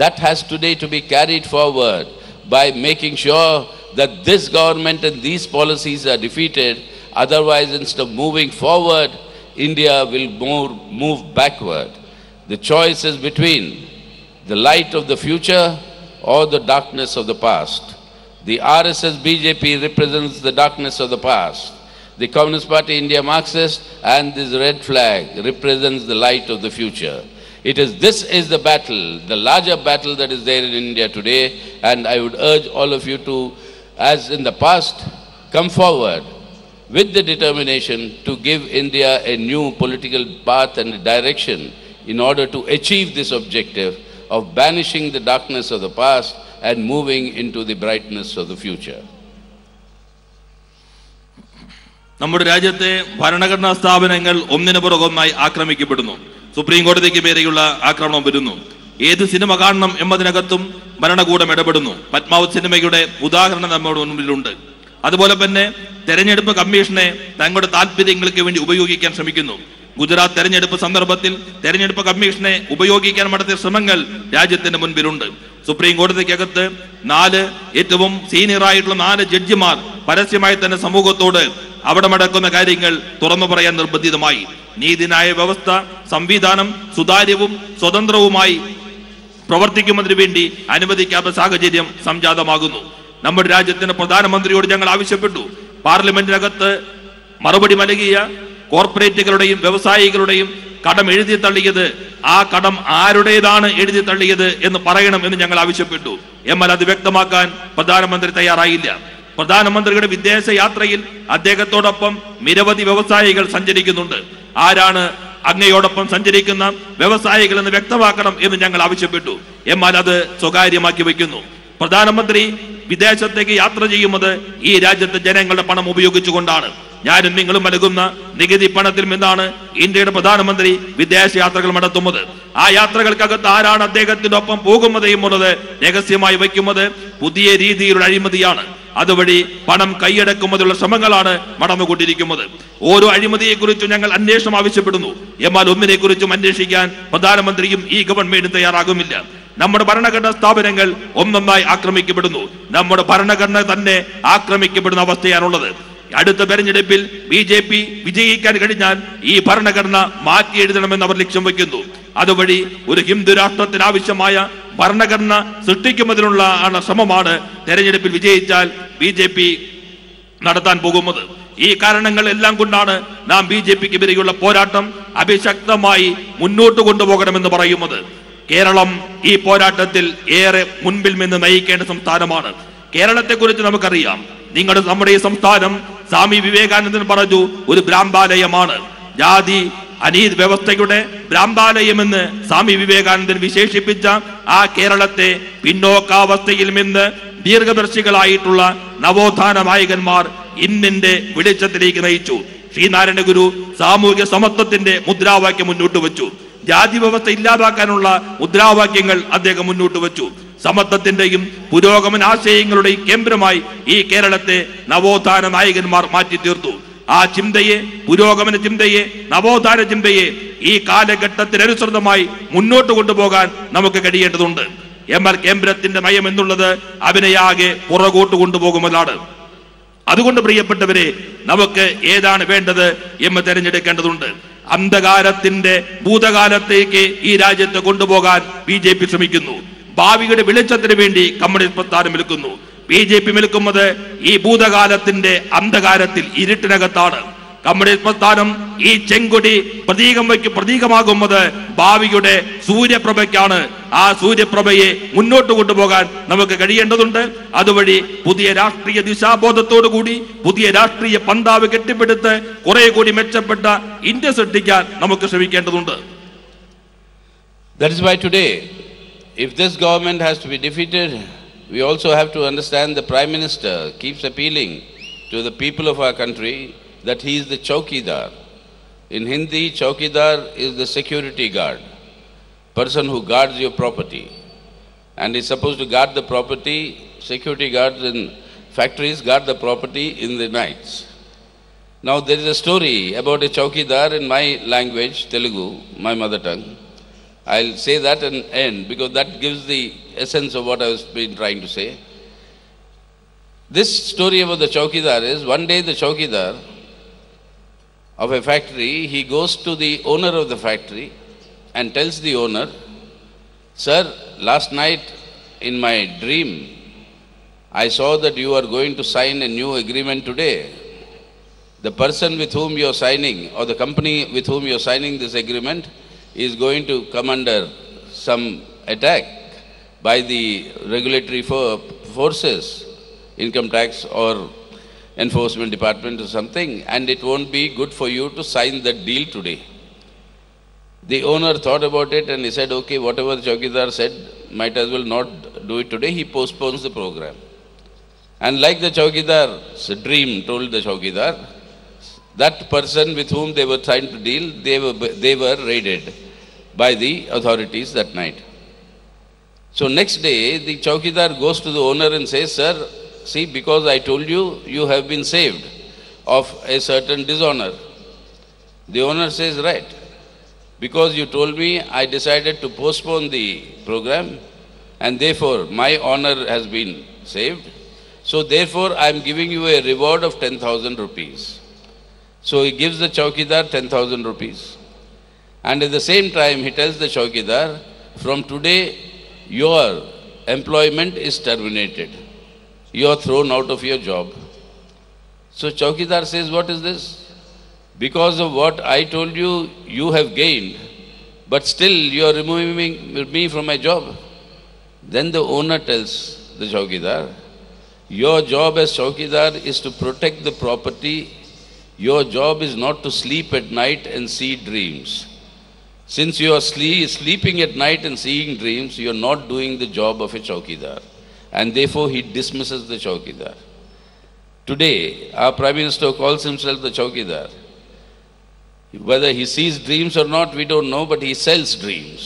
that has today to be carried forward by making sure that this government and these policies are defeated. Otherwise, instead of moving forward, India will move backward. The choice is between the light of the future or the darkness of the past. The RSS BJP represents the darkness of the past. The Communist Party India Marxist and this red flag represents the light of the future. This is the battle, the larger battle that is there in India today, and I would urge all of you to, as in the past, come forward with the determination to give India a new political path and direction in order to achieve this objective of banishing the darkness of the past and moving into the brightness of the future. നമ്മുടെ രാജ്യത്തെ ഭരണഘടനാ സ്ഥാപനങ്ങൾ ഒന്നിനു പുറകൊന്നായി ആക്രമിക്കപ്പെടുന്നു. Supreme കോടതിക്ക് പേരെയുള്ള ആക്രമണം വരുന്നു. ഏത് cinema കാണണം എന്നതിനകത്തും ഭരണകൂടം ഇടപെടുന്നു. പത്മാവത് സിനിമയുടെ ഉദാഹരണം നമ്മുടെ മുന്നിലുണ്ട്. അതുപോലെ തന്നെ തെരഞ്ഞെടുപ്പ് കമ്മീഷനെ തങ്ങളുടെ താല്പര്യങ്ങൾക്ക് വേണ്ടി ഉപയോഗിക്കാൻ ശ്രമിക്കുന്നു. ഗുജറാത്ത് തെരഞ്ഞെടുപ്പ് സന്ദർഭത്തിൽ തെരഞ്ഞെടുപ്പ് കമ്മീഷനെ ഉപയോഗിക്കാൻ നടത്തിയ ശ്രമങ്ങൾ രാജ്യത്തിന്റെ മുൻപിലുണ്ട്. സുപ്രീം കോടതിക്കകത്ത് ഏറ്റവും സീനിയറായിട്ടുള്ള 4 ജഡ്ജിമാർ പരസ്യമായി തന്നെ സമൂഹത്തോട് അവിടെ നടക്കുന്ന കാര്യങ്ങൾ തുറന്നു പറയാൻ നിർബന്ധിതമായി. നീതിന്യായ വ്യവസ്ഥ സംവിധാനം സുതാര്യവും സ്വതന്ത്രവുമായി പ്രവർത്തിക്കുന്നതിന് വേണ്ടി അനുവദിക്കാത്ത സാഹചര്യം സംജാതമാകുന്നു. നമ്മുടെ രാജ്യത്തിന്റെ പ്രധാനമന്ത്രിയോട് ഞങ്ങൾ ആവശ്യപ്പെട്ടു, പാർലമെന്റിനകത്ത് മറുപടി നൽകിയ കോർപ്പറേറ്റുകളുടെയും വ്യവസായികളുടെയും കടം എഴുതി തള്ളിയത്, ആ കടം ആരുടേതാണ് എഴുതി തള്ളിയത് എന്ന് പറയണം എന്ന് ഞങ്ങൾ ആവശ്യപ്പെട്ടു. എന്നാൽ അത് വ്യക്തമാക്കാൻ പ്രധാനമന്ത്രി തയ്യാറായില്ല. പ്രധാനമന്ത്രിയുടെ വിദേശ യാത്രയിൽ അദ്ദേഹത്തോടൊപ്പം നിരവധി വ്യവസായികൾ സഞ്ചരിക്കുന്നുണ്ട്. ആരാണ് അങ്ങയോടൊപ്പം സഞ്ചരിക്കുന്ന വ്യവസായികൾ എന്ന് വ്യക്തമാക്കണം എന്ന് ഞങ്ങൾ ആവശ്യപ്പെട്ടു. എന്നാൽ അത് സ്വകാര്യമാക്കി വയ്ക്കുന്നു. പ്രധാനമന്ത്രി വിദേശത്തേക്ക് യാത്ര ചെയ്യുന്നത് ഈ രാജ്യത്തെ ജനങ്ങളുടെ പണം ഉപയോഗിച്ചുകൊണ്ടാണ്. ഞാനും നിങ്ങളും നൽകുന്ന നികുതി പണത്തിൽ നിന്നാണ് ഇന്ത്യയുടെ പ്രധാനമന്ത്രി വിദേശ യാത്രകൾ നടത്തുന്നത്. ആ യാത്രകൾക്കകത്ത് ആരാണ് അദ്ദേഹത്തിന്റെ ഒപ്പം പോകുന്നത് എന്നുള്ളത് രഹസ്യമായി വയ്ക്കുന്നത് പുതിയ രീതിയിലുള്ള അഴിമതിയാണ്. അതുവഴി പണം കൈയടക്കുന്നതിനുള്ള ശ്രമങ്ങളാണ് നടന്നുകൊണ്ടിരിക്കുന്നത്. ഓരോ അഴിമതിയെക്കുറിച്ചും ഞങ്ങൾ അന്വേഷണം ആവശ്യപ്പെടുന്നു. എന്നാൽ ഒന്നിനെക്കുറിച്ചും അന്വേഷിക്കാൻ പ്രധാനമന്ത്രിയും ഈ ഗവൺമെന്റും തയ്യാറാകുമില്ല. നമ്മുടെ ഭരണഘടനാ സ്ഥാപനങ്ങൾ ഒന്നൊന്നായി ആക്രമിക്കപ്പെടുന്നു. നമ്മുടെ ഭരണഘടന തന്നെ ആക്രമിക്കപ്പെടുന്ന അവസ്ഥയാണുള്ളത്. അടുത്ത തെരഞ്ഞെടുപ്പിൽ BJP വിജയിക്കാൻ കഴിഞ്ഞാൽ ഈ ഭരണഘടന മാറ്റി എഴുതണമെന്ന് അവർ ലക്ഷ്യം വയ്ക്കുന്നു. അതുവഴി ഒരു ഹിന്ദു രാഷ്ട്രത്തിന് ആവശ്യമായ ഭരണഘടന സൃഷ്ടിക്കുന്നതിനുള്ള ശ്രമമാണ് തെരഞ്ഞെടുപ്പിൽ വിജയിച്ചാൽ BJP നടത്താൻ പോകുന്നത്. ഈ കാരണങ്ങൾ എല്ലാം കൊണ്ടാണ് നാം BJPക്ക് എതിരെയുള്ള പോരാട്ടം അതിശക്തമായി മുന്നോട്ട് കൊണ്ടുപോകണമെന്ന് പറയുന്നത്. കേരളം ഈ പോരാട്ടത്തിൽ ഏറെ മുൻപിൽ നിന്ന് നയിക്കേണ്ട സംസ്ഥാനമാണ്. കേരളത്തെക്കുറിച്ച് നമുക്കറിയാം. നമ്മുടെ ഈ സംസ്ഥാനം സ്വാമി വിവേകാനന്ദൻ പറഞ്ഞു ഒരു ഭ്രാന്താലയമാണ്. ജാതി അനീതി വ്യവസ്ഥയുടെ ഭ്രാന്താലയമെന്ന് സ്വാമി വിവേകാനന്ദൻ വിശേഷിപ്പിച്ച ആ കേരളത്തെ പിന്നോക്കാവസ്ഥയിൽ നിന്ന് ദീർഘദർശികളായിട്ടുള്ള നവോത്ഥാന നായകന്മാർ ഇന്നിന്റെ വെളിച്ചത്തിലേക്ക് നയിച്ചു. ശ്രീനാരായണ ഗുരു സാമൂഹ്യ സമത്വത്തിന്റെ മുദ്രാവാക്യം മുന്നോട്ട് വെച്ചു. ജാതി വ്യവസ്ഥ ഇല്ലാതാക്കാനുള്ള മുദ്രാവാക്യങ്ങൾ അദ്ദേഹം മുന്നോട്ട് വെച്ചു. സമത്വത്തിന്റെയും പുരോഗമന ആശയങ്ങളുടെയും കേന്ദ്രമായി ഈ കേരളത്തെ നവോത്ഥാന നായകന്മാർ മാറ്റി തീർത്തു. ആ ചിന്തയെ, പുരോഗമന ചിന്തയെ, നവോത്ഥാന ചിന്തയെ ഈ കാലഘട്ടത്തിനനുസൃതമായി മുന്നോട്ട് കൊണ്ടുപോകാൻ നമുക്ക് കഴിയേണ്ടതുണ്ട്. എന്നാൽ കേന്ദ്രത്തിന്റെ നയം എന്നുള്ളത് അവനെയാകെ പുറകോട്ട് കൊണ്ടുപോകുന്നതാണ്. അതുകൊണ്ട് പ്രിയപ്പെട്ടവരെ, നമുക്ക് ഏതാണ് വേണ്ടത് എന്ന് തെരഞ്ഞെടുക്കേണ്ടതുണ്ട്. അന്ധകാരത്തിന്റെ ഭൂതകാലത്തേക്ക് ഈ രാജ്യത്തെ കൊണ്ടുപോകാൻ BJP ശ്രമിക്കുന്നു. ഭാവിയുടെ വെളിച്ചത്തിന് വേണ്ടി കമ്മ്യൂണിസ്റ്റ് പ്രസ്ഥാനം നിൽക്കുന്നു. BJP നിൽക്കുന്നത് ഈ ഭൂതകാലത്തിന്റെ അന്ധകാരത്തിൽ ഇരുട്ടിനകത്താണ്. കമ്മ്യൂണിസ്റ്റ് പ്രസ്ഥാനം ഈ ചെങ്കൊടി പ്രതീകമാകുന്നത് ഭാവിയുടെ സൂര്യപ്രഭയ്ക്കാണ്. ആ സൂര്യപ്രഭയെ മുന്നോട്ട് കൊണ്ടുപോകാൻ നമുക്ക് കഴിയേണ്ടതുണ്ട്. അതുവഴി പുതിയ രാഷ്ട്രീയ ദിശാബോധത്തോടു കൂടി പുതിയ രാഷ്ട്രീയ പന്താവ് കെട്ടിപ്പടുത്ത് കുറെ കൂടി മെച്ചപ്പെട്ട ഇന്ത്യ സൃഷ്ടിക്കാൻ നമുക്ക് ശ്രമിക്കേണ്ടതുണ്ട്. That is why today, if this government has to be defeated, we also have to understand the Prime Minister keeps appealing to the people of our country that he is the Chowkidar. In Hindi, Chowkidar is the security guard, person who guards your property. And is supposed to guard the property, security guards in factories guard the property in the nights. Now there is a story about a Chowkidar in my language, Telugu, my mother tongue. I'll say that and end because that gives the essence of what I was been trying to say. This story about the Chowkidar is, one day the Chowkidar of a factory, he goes to the owner of the factory and tells the owner, "Sir, last night in my dream, I saw that you are going to sign a new agreement today. The person with whom you are signing, or the company with whom you are signing this agreement, is going to come under some attack by the regulatory forces, income tax or enforcement department or something, and it won't be good for you to sign that deal today." The owner thought about it and he said, "Okay, whatever the Chowkidar said, might as well not do it today." He postpones the program. And like the Chowkidar's dream told the Chowkidar, that person with whom they were trying to deal, they were raided by the authorities that night. So next day, the Chowkidar goes to the owner and says, "Sir, see, because I told you, you have been saved of a certain dishonor." The owner says, "Right. Because you told me, I decided to postpone the program and therefore my honor has been saved. So therefore, I am giving you a reward of 10,000 rupees. So he gives the Chowkidar 10,000 rupees. And at the same time, he tells the Chowkidar, "From today, your employment is terminated. You are thrown out of your job." So Chowkidar says, "What is this? Because of what I told you, you have gained, but still you are removing me from my job." Then the owner tells the Chowkidar, "Your job as Chowkidar is to protect the property. Your job is not to sleep at night and see dreams. Since you are sleeping at night and seeing dreams, you are not doing the job of a Chowkidar." And therefore he dismisses the Chowkidar. Today, our Prime Minister calls himself the Chowkidar. Whether he sees dreams or not, we don't know, but he sells dreams.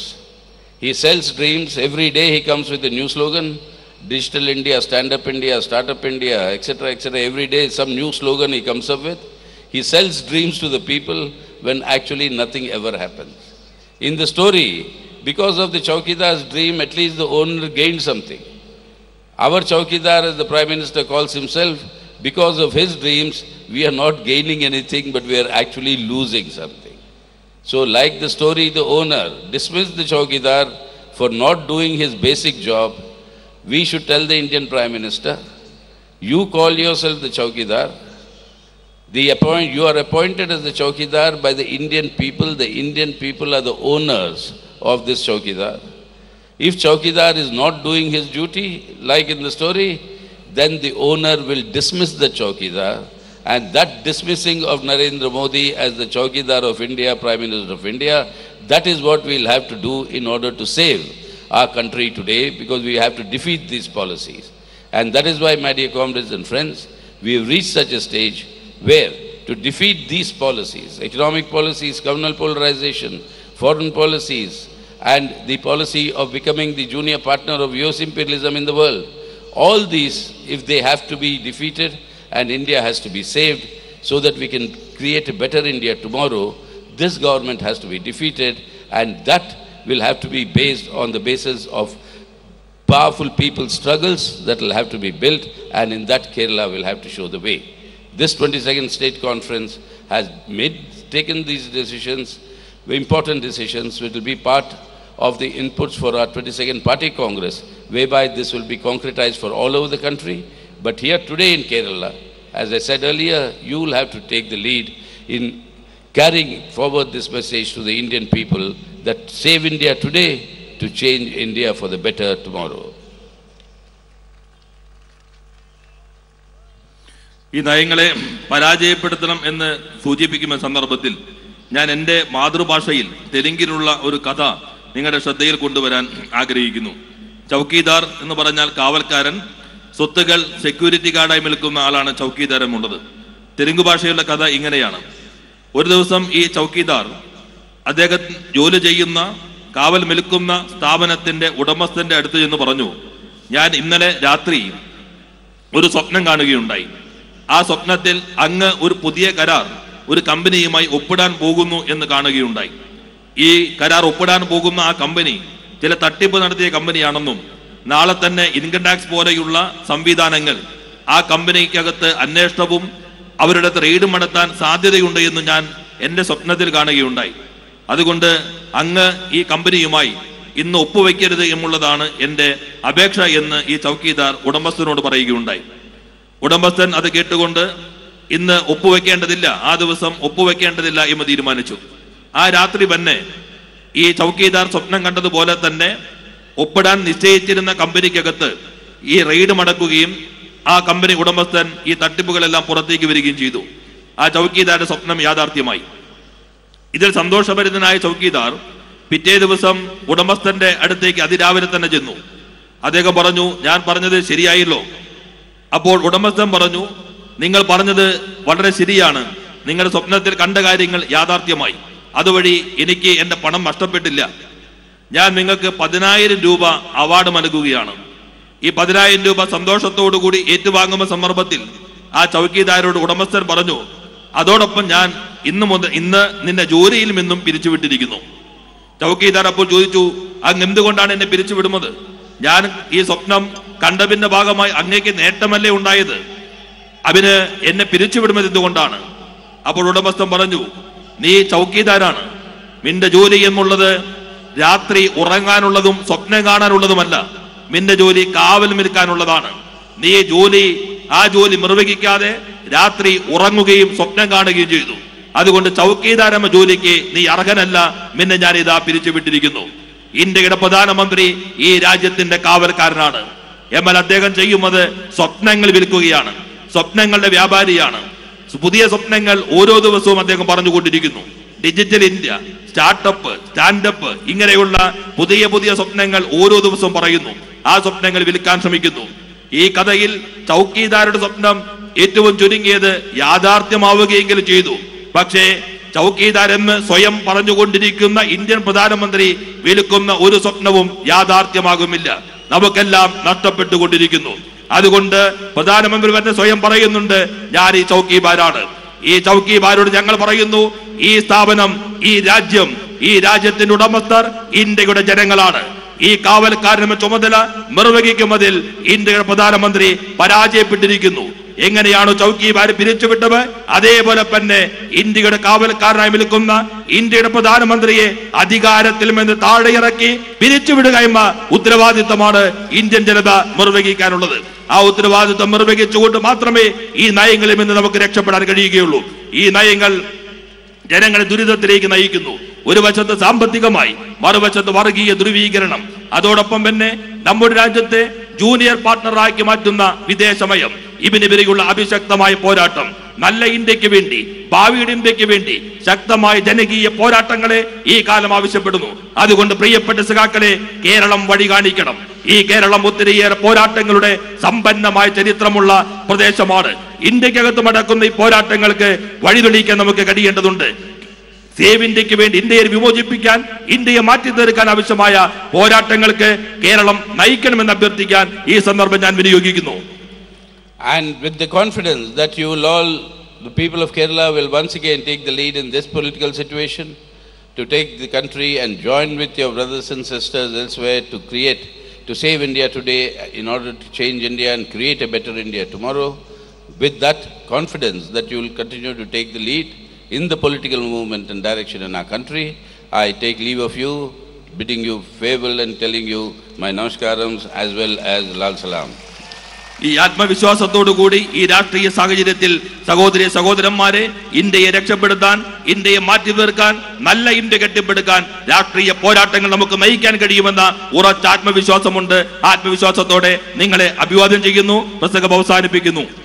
He sells dreams. Every day he comes with a new slogan: Digital India, Stand Up India, Startup India, etc., etc. Every day some new slogan he comes up with. He sells dreams to the people when actually nothing ever happens. In the story, because of the Chowkidar's dream, at least the owner gained something. Our Chowkidar, as the Prime Minister calls himself, because of his dreams, we are not gaining anything, but we are actually losing something. So like the story, the owner dismissed the Chowkidar for not doing his basic job. We should tell the Indian Prime Minister, "You call yourself the Chowkidar. You are appointed as the Chowkidar by the Indian people. The Indian people are the owners of this Chowkidar. If Chowkidar is not doing his duty, like in the story, then the owner will dismiss the Chowkidar. And that dismissing of Narendra Modi as the Chowkidar of India, Prime Minister of India, that is what we will have to do in order to save our country today, because we have to defeat these policies. And that is why, my dear comrades and friends, we have reached such a stage where to defeat these policies, economic policies, communal polarization, foreign policies, and the policy of becoming the junior partner of US imperialism in the world, all these, if they have to be defeated and India has to be saved so that we can create a better India tomorrow, this government has to be defeated, and that will have to be based on the basis of powerful people's struggles that will have to be built, and in that Kerala will have to show the way. This 22nd State Conference has taken these decisions, important decisions, which will be part of the inputs for our 22nd Party Congress, whereby this will be concretized for all over the country. But here today in Kerala, as I said earlier, you will have to take the lead in carrying forward this message to the Indian people that save India today to change India for the better tomorrow. ഈ നയങ്ങളെ പരാജയപ്പെടുത്തണം എന്ന് സൂചിപ്പിക്കുന്ന സന്ദർഭത്തിൽ ഞാൻ എൻ്റെ മാതൃഭാഷയിൽ തെലുങ്കിലുള്ള ഒരു കഥ നിങ്ങളുടെ ശ്രദ്ധയിൽ കൊണ്ടുവരാൻ ആഗ്രഹിക്കുന്നു. ചൗക്കീദാർ എന്ന് പറഞ്ഞാൽ കാവൽക്കാരൻ, സ്വത്തുകൾ സെക്യൂരിറ്റി ഗാർഡായി നിൽക്കുന്ന ആളാണ് ചൗക്കീദാരമുള്ളത്. തെലുങ്ക് ഭാഷയുള്ള കഥ ഇങ്ങനെയാണ്. ഒരു ദിവസം ഈ ചൗക്കീദാർ അദ്ദേഹം ജോലി ചെയ്യുന്ന കാവൽ നിൽക്കുന്ന സ്ഥാപനത്തിന്റെ ഉടമസ്ഥന്റെ അടുത്ത് ചെന്ന് പറഞ്ഞു, ഞാൻ ഇന്നലെ രാത്രി ഒരു സ്വപ്നം കാണുകയുണ്ടായി. ആ സ്വപ്നത്തിൽ അങ്ങ് ഒരു പുതിയ കരാർ ഒരു കമ്പനിയുമായി ഒപ്പിടാൻ പോകുന്നു എന്ന് കാണുകയുണ്ടായി. ഈ കരാർ ഒപ്പിടാൻ പോകുന്ന ആ കമ്പനി ചില തട്ടിപ്പ് നടത്തിയ കമ്പനിയാണെന്നും നാളെ തന്നെ ഇൻകം ടാക്സ് പോലെയുള്ള സംവിധാനങ്ങൾ ആ കമ്പനിക്കകത്ത് അന്വേഷണവും അവരുടെ റെയ്ഡും നടത്താൻ സാധ്യതയുണ്ട് എന്ന് ഞാൻ എൻ്റെ സ്വപ്നത്തിൽ കാണുകയുണ്ടായി. അതുകൊണ്ട് അങ്ങ് ഈ കമ്പനിയുമായി ഇന്ന് ഒപ്പുവെക്കരുത് എന്നുള്ളതാണ് എൻ്റെ അപേക്ഷ എന്ന് ഈ ചൗക്കീദാർ ഉടമസ്ഥനോട് പറയുകയുണ്ടായി. ഉടമസ്ഥൻ അത് കേട്ടുകൊണ്ട് ഇന്ന് ഒപ്പുവെക്കേണ്ടതില്ല, ആ ദിവസം ഒപ്പുവെക്കേണ്ടതില്ല എന്ന് തീരുമാനിച്ചു. ആ രാത്രി തന്നെ ഈ ചൗക്കീദാർ സ്വപ്നം കണ്ടതുപോലെ തന്നെ ഒപ്പിടാൻ നിശ്ചയിച്ചിരുന്ന കമ്പനിക്കകത്ത് ഈ റെയ്ഡ് മടക്കുകയും ആ കമ്പനി ഉടമസ്ഥൻ ഈ തട്ടിപ്പുകളെല്ലാം പുറത്തേക്ക് വരികയും ചെയ്തു. ആ ചൗക്കീദാരുടെ സ്വപ്നം യാഥാർത്ഥ്യമായി. ഇതിൽ സന്തോഷഭരിതനായ ചൗക്കീദാർ പിറ്റേ ദിവസം ഉടമസ്ഥന്റെ അടുത്തേക്ക് അതിരാവിലെ തന്നെ ചെന്നു. അദ്ദേഹം പറഞ്ഞു, ഞാൻ പറഞ്ഞത് ശരിയായല്ലോ. അപ്പോൾ ഉടമസ്ഥൻ പറഞ്ഞു, നിങ്ങൾ പറഞ്ഞത് വളരെ ശരിയാണ്, നിങ്ങളുടെ സ്വപ്നത്തിൽ കണ്ട കാര്യങ്ങൾ യാഥാർത്ഥ്യമായി, അതുവഴി എനിക്ക് എൻ്റെ പണം നഷ്ടപ്പെട്ടില്ല. ഞാൻ നിങ്ങൾക്ക് 10,000 രൂപ അവാർഡ് നൽകുകയാണ്. ഈ 10,000 രൂപ സന്തോഷത്തോടുകൂടി ഏറ്റുവാങ്ങുന്ന സന്ദർഭത്തിൽ ആ ചൗക്കീദാരോട് ഉടമസ്ഥൻ പറഞ്ഞു, അതോടൊപ്പം ഞാൻ ഇന്ന് നിന്നെ ജോലിയിൽ നിന്നും പിരിച്ചുവിട്ടിരിക്കുന്നു. ചൗക്കീദാർ അപ്പോൾ ചോദിച്ചു, അങ്ങ് എന്തുകൊണ്ടാണ് എന്നെ പിരിച്ചുവിടുന്നത്? ഞാൻ ഈ സ്വപ്നം കണ്ടതിന്റെ ഭാഗമായി അങ്ങേക്ക് നേട്ടമല്ലേ ഉണ്ടായത്, അതിന് എന്നെ പിരിച്ചുവിടുന്നത് എന്തുകൊണ്ടാണ്? അപ്പോൾ ഉടമസ്ഥൻ പറഞ്ഞു, നീ ചൗക്കീദാരാണ്, നിന്റെ ജോലി എന്നുള്ളത് രാത്രി ഉറങ്ങാനുള്ളതും സ്വപ്നം കാണാനുള്ളതുമല്ല, നിന്റെ ജോലി കാവൽ നിൽക്കാനുള്ളതാണ്. നീ ആ ജോലി നിർവഹിക്കാതെ രാത്രി ഉറങ്ങുകയും സ്വപ്നം കാണുകയും ചെയ്തു. അതുകൊണ്ട് ചൗക്കീദാരെന്ന ജോലിക്ക് നീ അർഹനല്ല, നിന്നെ ഞാൻ ഇതാ പിരിച്ചുവിട്ടിരിക്കുന്നു. ഇന്ത്യയുടെ പ്രധാനമന്ത്രി ഈ രാജ്യത്തിന്റെ കാവൽക്കാരനാണ്. എന്നാൽ അദ്ദേഹം ചെയ്യുന്നത് സ്വപ്നങ്ങൾ വിൽക്കുകയാണ്, സ്വപ്നങ്ങളുടെ വ്യാപാരിയാണ്. പുതിയ സ്വപ്നങ്ങൾ ഓരോ ദിവസവും അദ്ദേഹം പറഞ്ഞുകൊണ്ടിരിക്കുന്നു. ഡിജിറ്റൽ ഇന്ത്യ, സ്റ്റാർട്ടപ്പ്, സ്റ്റാൻഡപ്പ്, ഇങ്ങനെയുള്ള പുതിയ പുതിയ സ്വപ്നങ്ങൾ ഓരോ ദിവസവും പറയുന്നു. ആ സ്വപ്നങ്ങൾ വിൽക്കാൻ ശ്രമിക്കുന്നു. ഈ കഥയിൽ ചൗക്കീദാരുടെ സ്വപ്നം ഏറ്റവും ചുരുങ്ങിയത് യാഥാർത്ഥ്യമാവുകയെങ്കിലും ചെയ്തു. പക്ഷേ ചൗക്കീദാരെന്ന് സ്വയം പറഞ്ഞുകൊണ്ടിരിക്കുന്ന ഇന്ത്യൻ പ്രധാനമന്ത്രി വിൽക്കുന്ന ഒരു സ്വപ്നവും യാഥാർത്ഥ്യമാകുമില്ല. നമുക്കെല്ലാം നഷ്ടപ്പെട്ടുകൊണ്ടിരിക്കുന്നു. അതുകൊണ്ട് പ്രധാനമന്ത്രി തന്നെ സ്വയം പറയുന്നുണ്ട്, ഞാൻ ഈ ചൗക്കീദാരാണ്. ഈ ചൗക്കീദാരോട് ഞങ്ങൾ പറയുന്നു, ഈ സ്ഥാപനം, ഈ രാജ്യം, ഈ രാജ്യത്തിന്റെ ഉടമസ്ഥർ ഇന്ത്യയുടെ ജനങ്ങളാണ്. ഈ കാവൽക്കാരന്റെ ചുമതല നിർവഹിക്കുന്നതിൽ ഇന്ത്യയുടെ പ്രധാനമന്ത്രി പരാജയപ്പെട്ടിരിക്കുന്നു. എങ്ങനെയാണോ ചൗക്കീദാരെ പിരിച്ചുവിട്ടത്, അതേപോലെ തന്നെ ഇന്ത്യയുടെ കാവൽക്കാരനായി നിൽക്കുന്ന ഇന്ത്യയുടെ പ്രധാനമന്ത്രിയെ അധികാരത്തിൽ നിന്ന് താഴെയിറക്കി പിരിച്ചുവിടുക എന്ന ഉത്തരവാദിത്തമാണ് ഇന്ത്യൻ ജനത നിർവഹിക്കാനുള്ളത്. ആ ഉത്തരവാദിത്തം നിർവഹിച്ചുകൊണ്ട് മാത്രമേ ഈ നയങ്ങളിൽ നിന്ന് നമുക്ക് രക്ഷപ്പെടാൻ കഴിയുകയുള്ളൂ. ഈ നയങ്ങൾ ജനങ്ങളെ ദുരിതത്തിലേക്ക് നയിക്കുന്നു. ഒരു വശത്ത് സാമ്പത്തികമായി, മറുവശത്ത് വർഗീയ ധ്രുവീകരണം, അതോടൊപ്പം തന്നെ നമ്മുടെ രാജ്യത്തെ ജൂനിയർ പാർട്ട്ണറാക്കി മാറ്റുന്ന വിദേശമയം, ഇതിനെതിരെയുള്ള അഭിശക്തമായ പോരാട്ടം, നല്ല ഇന്ത്യക്ക് വേണ്ടി, ഭാവിയുടെ ഇന്ത്യക്ക് വേണ്ടി ശക്തമായ ജനകീയ പോരാട്ടങ്ങളെ ഈ കാലം ആവശ്യപ്പെടുന്നു. അതുകൊണ്ട് പ്രിയപ്പെട്ട സഖാക്കളെ, കേരളം വഴി കാണിക്കണം. ഈ കേരളം ഒത്തിരിയേറെ പോരാട്ടങ്ങളുടെ സമ്പന്നമായ ചരിത്രമുള്ള പ്രദേശമാണ്. ഇന്ത്യക്കകത്ത് നടക്കുന്ന ഈ പോരാട്ടങ്ങൾക്ക് വഴിതെളിയിക്കാൻ നമുക്ക് കഴിയേണ്ടതുണ്ട്. സേവ് ഇന്ത്യക്ക് വേണ്ടി, ഇന്ത്യയെ വിമോചിപ്പിക്കാൻ, ഇന്ത്യയെ മാറ്റി തീർക്കാൻ ആവശ്യമായ പോരാട്ടങ്ങൾക്ക് കേരളം നയിക്കണമെന്ന് അഭ്യർത്ഥിക്കാൻ ഈ സന്ദർഭം ഞാൻ വിനിയോഗിക്കുന്നു. And with the confidence that you will all, the people of Kerala, will once again take the lead in this political situation, to take the country and join with your brothers and sisters elsewhere to save India today in order to change India and create a better India tomorrow. With that confidence that you will continue to take the lead in the political movement and direction in our country, I take leave of you, bidding you farewell and telling you my namaskarams as well as Lal Salam. ഈ ആത്മവിശ്വാസത്തോടു കൂടി ഈ രാഷ്ട്രീയ സാഹചര്യത്തിൽ സഹോദരി സഹോദരന്മാരെ, ഇന്ത്യയെ രക്ഷപ്പെടുത്താൻ, ഇന്ത്യയെ മാറ്റി തീർക്കാൻ, നല്ല ഇന്ത്യ കെട്ടിപ്പടുക്കാൻ രാഷ്ട്രീയ പോരാട്ടങ്ങൾ നമുക്ക് നയിക്കാൻ കഴിയുമെന്ന ഉറച്ച ആത്മവിശ്വാസമുണ്ട്. ആത്മവിശ്വാസത്തോടെ നിങ്ങളെ അഭിവാദ്യം ചെയ്യുന്നു. പ്രസംഗം അവസാനിപ്പിക്കുന്നു.